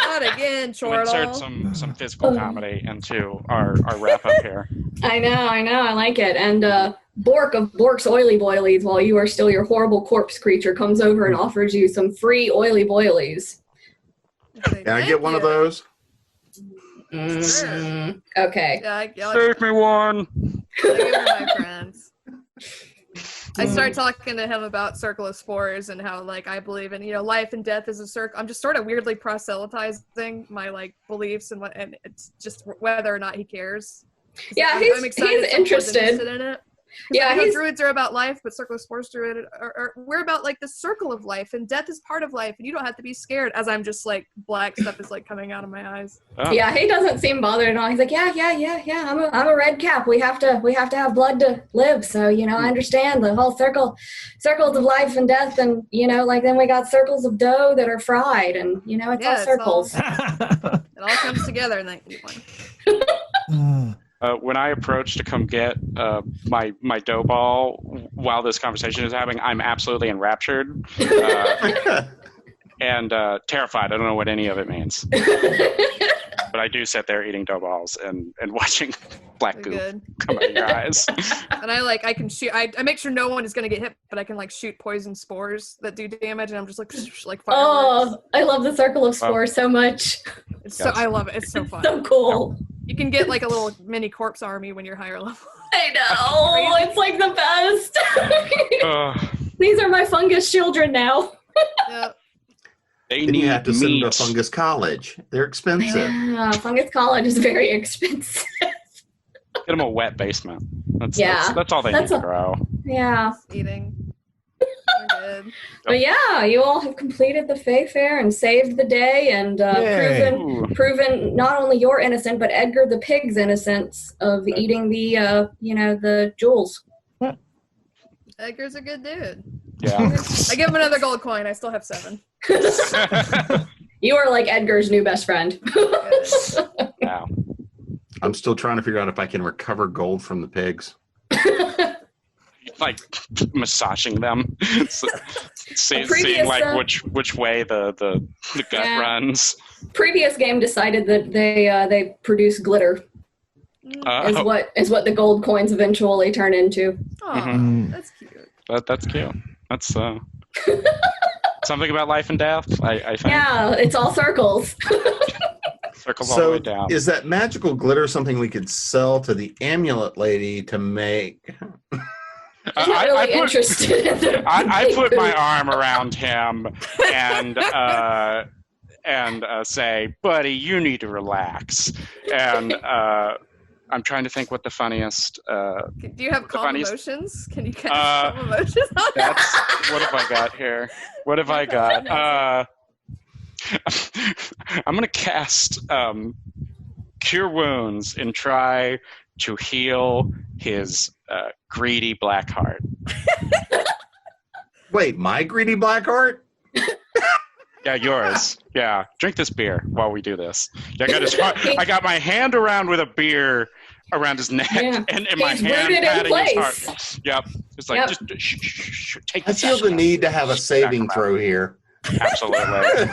Not again, Chortle. Insert some physical comedy into our wrap up here. I know. I like it. And Bork of Bork's Oily Boilies, while you are still your horrible corpse creature, comes over and offers you some free Oily Boilies. Can I get one of those? Okay. Yeah, Save me one. I give them to my friends. I start talking to him about Circle of Spores and how, like, I believe in, life and death is a circle. I'm just sort of weirdly proselytizing my, like, beliefs and it's just whether or not he cares. Yeah, I'm he's interested in it. Yeah, druids are about life, but Circle of Spores druid we're about like the circle of life, and death is part of life, and you don't have to be scared. As I'm just like black stuff is like coming out of my eyes. Oh. Yeah, he doesn't seem bothered at all. He's like, yeah. I'm a red cap. We have to have blood to live. So I understand the whole circles of life and death, and like then we got circles of dough that are fried, and it's all circles. It all comes together in that one. When I approach to come get my dough ball while this conversation is happening, I'm absolutely enraptured and terrified. I don't know what any of it means. But I do sit there eating dough balls and watching black goop come out of your eyes. And I can shoot. I make sure no one is going to get hit, but I can like shoot poison spores that do damage, and I'm just like fireworks. Oh, I love the Circle of Spores so much. I love it. It's so fun. So cool. You can get like a little mini corpse army when you're higher level. I know. It's like the best. These are my fungus children now. Yep. Then you have to send them to Fungus College. They're expensive. Yeah, Fungus College is very expensive. Get them a wet basement. That's all they need to grow. Yeah. Eating. We're good. But yeah, you all have completed the Fae Fair and saved the day and proven not only your innocent, but Edgar the pig's innocence of eating the jewels. Edgar's a good dude. Yeah. I give him another gold coin. I still have 7. You are like Edgar's new best friend. Wow. I'm still trying to figure out if I can recover gold from the pigs. Like massaging them, seeing like which way the gut runs. Previous game decided that they produce glitter. Is what the gold coins eventually turn into. Oh, that's cute. That's cute. That's something about life and death. I think. Yeah, it's all circles. Circles all the way down. Is that magical glitter something we could sell to the amulet lady to make? I'm not really interested in the I put my arm around him and say, buddy, you need to relax. And I'm trying to think what the funniest... do you have calm emotions? Can you cast calm emotions on that? What have I got here? What have I got? I'm going to cast Cure Wounds and try to heal his greedy black heart. Wait, my greedy black heart? Yeah, yours. Yeah, drink this beer while we do this. I got my hand around with a beer around his neck, and my He's hand rooted in patting his place. heart. Yep. It's like, just take I feel the need to have a saving throw here. Absolutely.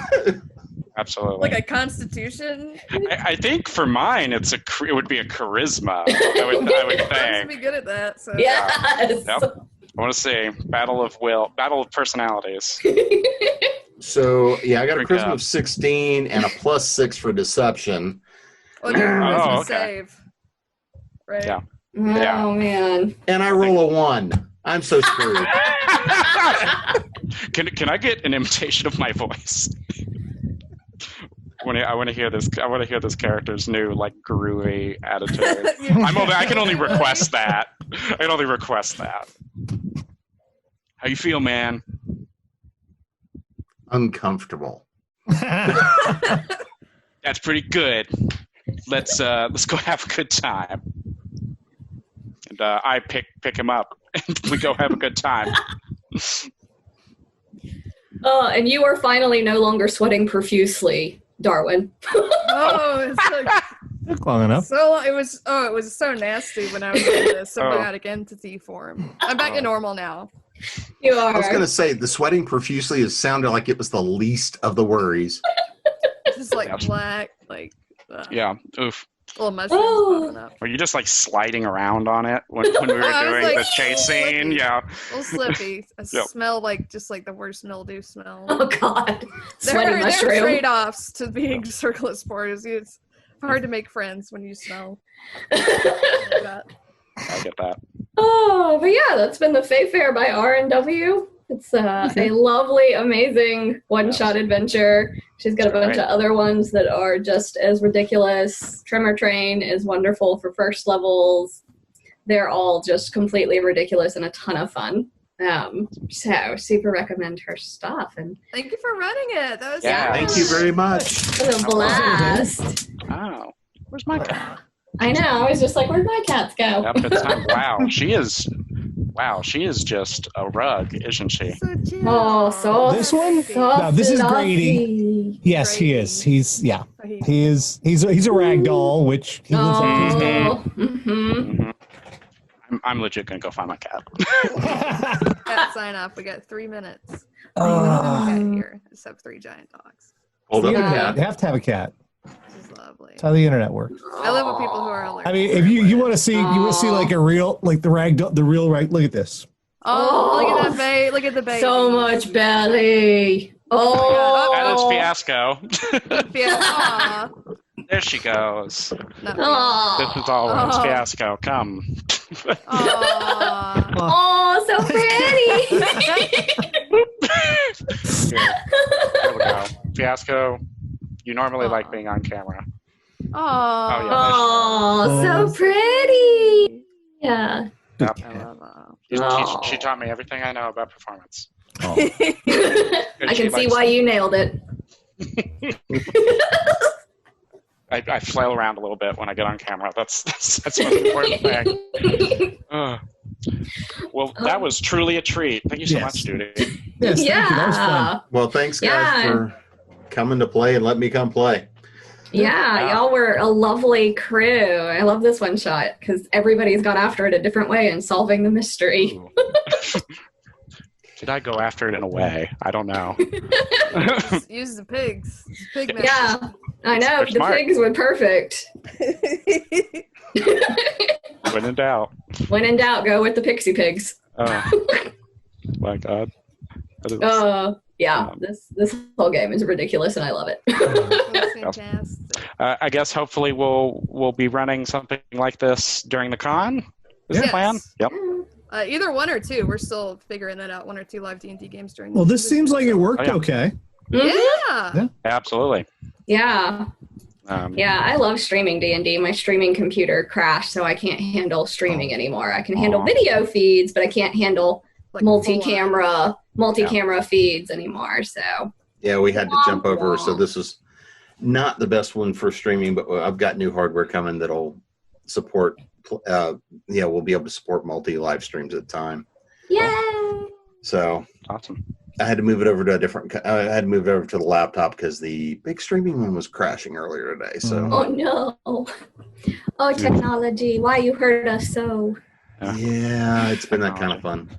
Absolutely. Like a constitution? I think for mine, it would be a charisma. I would I'm think. be good at that. So. Yes. Yep. I want to see battle of personalities. So, yeah, I got a Drink charisma up. of 16 and a +6 for deception. Well, your charisma okay. save. Right? Yeah. Oh, man. And I roll a 1. I'm so screwed. Can I get an imitation of my voice? I want to hear this. I want to hear this character's new, like, groovy attitude. I can only request that. I can only request that. How you feel, man? Uncomfortable. That's pretty good. Let's go have a good time. And I pick him up, and we go have a good time. And you are finally no longer sweating profusely, Darwin. Oh, it's like Took long enough. so it was so nasty when I was in the symbiotic entity form. I'm back to normal now. You are. I was going to say, the sweating profusely has sounded like it was the least of the worries. Just like black, like Yeah. Oof. little mushrooms popping up. Were you just like sliding around on it when we were I was, doing like, the chase scene? Yeah. A little slippy. I Yep. smell like just like the worst mildew smell. Oh, God. Sweaty There are mushroom. trade-offs to being circlet spores. It's hard to make friends when you smell. like that. I get that. Oh, but yeah, that's been the Fae Fair by R&W. It's a lovely, amazing one-shot adventure. She's got a bunch of other ones that are just as ridiculous. Tremor Train is wonderful for first levels. They're all just completely ridiculous and a ton of fun. So super recommend her stuff. And Thank you for running it. That was Yeah. Thank you very much. it was a blast. Oh, where's my cat? I know. I was just like, where'd my cats go? Yep, it's time. Wow, she is just a rug, isn't she? so chill. Oh, so This one? so No, this is fluffy. Yes, he is. He's Oh, he is. He's a rag doll, which he lives up to his name. Oh, mm-hmm. I'm legit gonna go find my cat. Cat sign off. We got 3 minutes. Oh. Cat here. Just have 3 giant dogs. Hold up, You cat. have to have a cat. This is lovely. That's how the internet works. I live with people who are allergic. I mean, if you want to see like a real, like the rag doll, the real rag. Look at this. Oh, look at that baby. Look at the baby. So much belly. Oh. That is Fiasco. Yeah. Aw. There she goes. Not Aw. This is always Oh. Fiasco. Come. Aw. Oh, so pretty. Here we go. Fiasco, you normally like being on camera. Aw. Oh, so pretty. Yeah. Yep. I love her. She taught me everything I know about performance. Oh. I can see why you nailed it. I flail around a little bit when I get on camera. That's the most important thing. Well, that was truly a treat. Thank you so much, Judy. Yes, thank you. That was fun. Well, thanks, guys, Yeah. for coming to play and let me come play. Yeah, y'all were a lovely crew. I love this one shot because everybody's gone after it a different way and solving the mystery. Did I go after it in a way? I don't know. Use the pigs. Pig Yeah, I know. They're The smart. pigs were perfect. When in doubt. When in doubt, go with the pixie pigs. Oh, my God. That is- Yeah, this whole game is ridiculous and I love it. That's fantastic. I guess hopefully we'll be running something like this during the con. Is the Yes. plan? Yep. Either 1 or 2. We're still figuring that out. 1 or 2 live D&D games during. Well, this seems like it worked Oh, yeah. okay. Yeah. Absolutely. Yeah. Yeah, I love streaming D&D. My streaming computer crashed, so I can't handle streaming anymore. I can handle video feeds, but I can't handle Like multi-camera feeds anymore. So Yeah, we had to jump over, so this is not the best one for streaming, but I've got new hardware coming that'll support, we'll be able to support multi-live streams at a time. yay! So Awesome. I had to move it over to I had to move it over to the laptop because the big streaming one was crashing earlier today. So Oh no! Oh, technology! Why you hurt us so? yeah, it's been that kind of fun.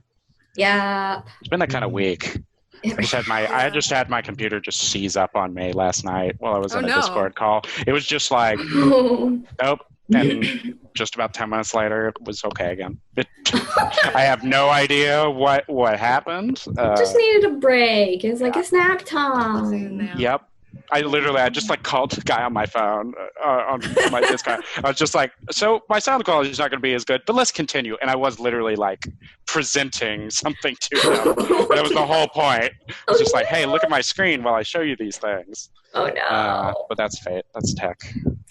Yeah. It's been that kind of week. I just had my computer just seize up on me last night while I was in a Discord call. It was just like, nope. And just about 10 minutes later, it was okay again. I have no idea what happened. Just needed a break. It's like a snack time. Yep. I just like called the guy on my phone on my Discord. I was just like, so my sound quality is not going to be as good, but let's continue. And I was literally like presenting something to him. And that was the whole point. I was just like, hey, look at my screen while I show you these things. Oh no. But that's fate. That's tech.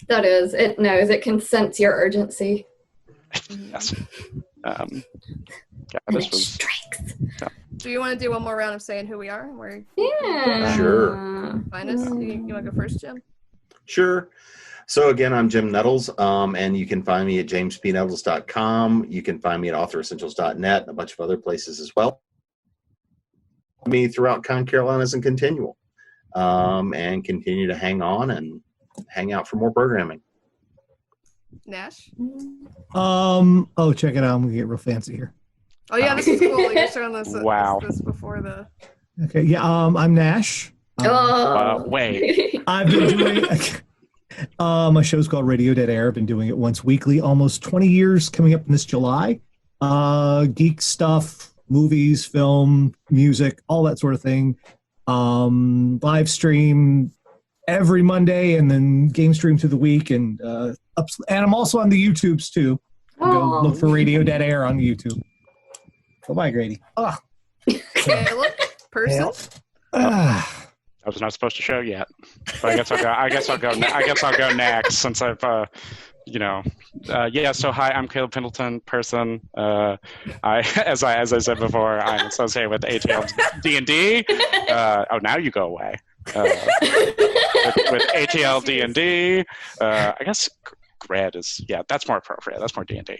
That is. It knows. It can sense your urgency. Yes. Yeah, And this it was. strikes. Yeah. Do you want to do one more round of saying who we are? Yeah. Sure. Find us. You want to go first, Jim? Sure. So again, I'm Jim Nettles, and you can find me at jamespnettles.com. You can find me at authoressentials.net and a bunch of other places as well. Me throughout ConCarolinas and Continual, and continue to hang on and hang out for more programming. Nash? Oh, check it out. I'm gonna get real fancy here. Oh yeah, this is cool. You're showing this. Wow. This before the. Okay, yeah. I'm Nash. Wait. I've been doing. My show's called Radio Dead Air. I've been doing it once weekly, almost 20 years. Coming up in this July. Geek stuff, movies, film, music, all that sort of thing. Live stream every Monday, and then game stream through the week, and I'm also on the YouTubes too. Go look for Radio Dead Air on YouTube. Goodbye, Grady. Caleb, person. I was not supposed to show yet, but I guess I'll go next since I've So hi, I'm Caleb Pendleton, person. As I said before, I'm associated with ATL DnD. Now you go away. With ATL DnD. I guess Grad is that's more appropriate. That's more DnD.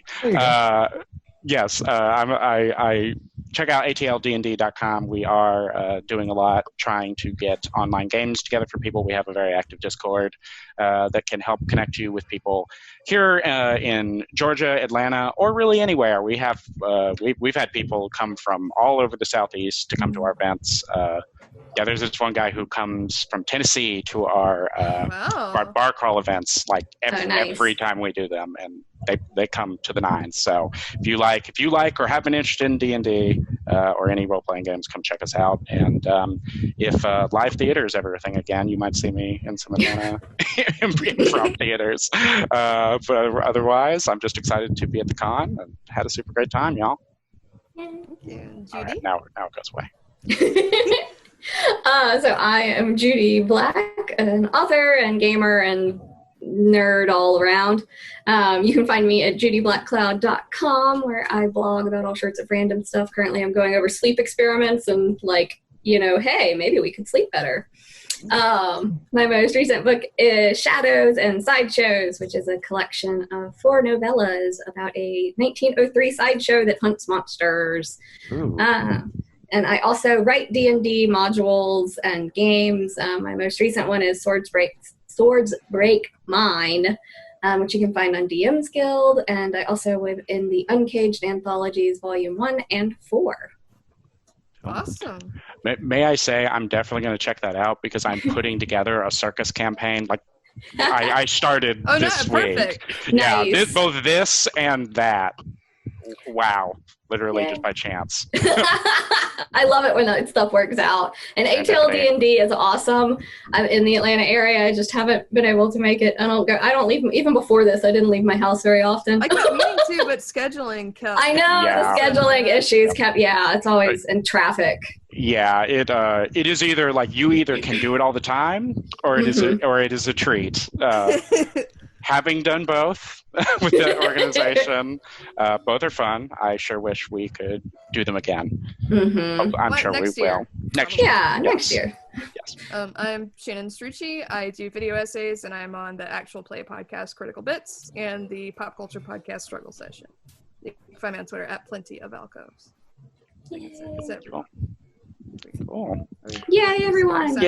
Yes, I check out atldnd.com. We are doing a lot trying to get online games together for people. We have a very active Discord that can help connect you with people here in Georgia, Atlanta, or really anywhere. We have we've had people come from all over the Southeast to come to our events. There's this one guy who comes from Tennessee to our bar crawl events every time we do them, and they come to the nines. So if you like or have been interested in D&D or any role-playing games, come check us out. And if live theater is ever a thing again, you might see me in some Atlanta improv theaters. But otherwise, I'm just excited to be at the con and had a super great time, y'all. Thank you. Judy? All right, now it goes away. So I am Judy Black, an author and gamer and nerd all around. You can find me at judyblackcloud.com, where I blog about all sorts of random stuff. Currently I'm going over sleep experiments and hey, maybe we could sleep better. My most recent book is Shadows and Sideshows, which is a collection of 4 novellas about a 1903 sideshow that hunts monsters. And I also write D&D modules and games. My most recent one is Swords Break Mine, which you can find on DM's Guild. And I also live in the Uncaged Anthologies Volume 1 and 4. Awesome. May I say I'm definitely going to check that out because I'm putting together a circus campaign. I started this week. Perfect. Yeah, Nice. both this and that. Wow. Literally just by chance. I love it when that stuff works out. And ATL D&D is awesome. I'm in the Atlanta area. I just haven't been able to make it. I don't leave, even before this, I didn't leave my house very often. I kept meaning to, but scheduling kept. I know, the scheduling issues kept, it's always in traffic. Yeah, it is either you either can do it all the time or it is a treat. Having done both with the organization, both are fun. I sure wish we could do them again. I'm sure we will. Next year. Yeah, next year. Yes. I'm Shannon Strucci. I do video essays, and I'm on the actual play podcast Critical Bits and the pop culture podcast Struggle Session. You can find me on Twitter at Plenty of Alcoves. Is it Cool. Yay, everyone! Yay!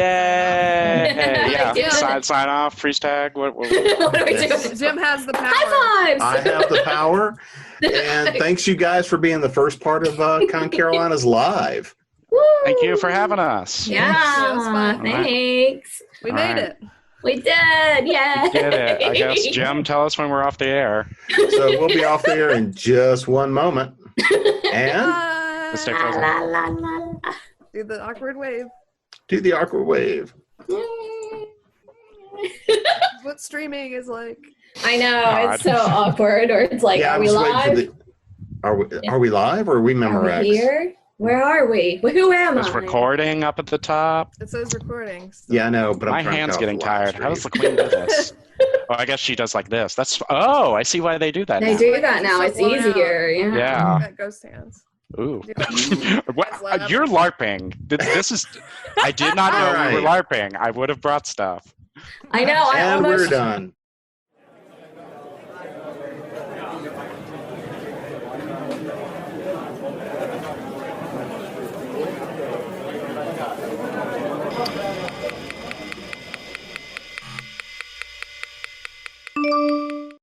Yeah. Yeah. Sign off. Freeze tag. What? What are we doing? Jim has the power. High fives! I have the power. And thanks, you guys, for being the first part of ConCarolinas Live. Woo! Thank you for having us. Yeah, it was fun. thanks. We All made right. it. We did, yeah. We did it. I guess, Jim, tell us when we're off the air. So we'll be off there in just one moment. And Bye. Stay La, frozen. la, la, la, la. Do the awkward wave. do the awkward wave. What streaming is like. I know, God. it's so awkward. Or it's like, Yeah, are I'm we just waiting live? are we live or are we Are Memorex? we here? Where are we? Who am It's I? recording up at the top. It says recordings. Yeah, I know, but I'm My trying to hand's cut off getting the live tired. How does the stream. queen do this? Oh, I guess she does like this. I see why they do that They now. do that now. It's Blown out. easier. Yeah. Yeah. Got ghost hands. Ooh. Yeah. What? You're LARPing. This is. I did not know we were LARPing. I would have brought stuff. I know. I And almost we're done.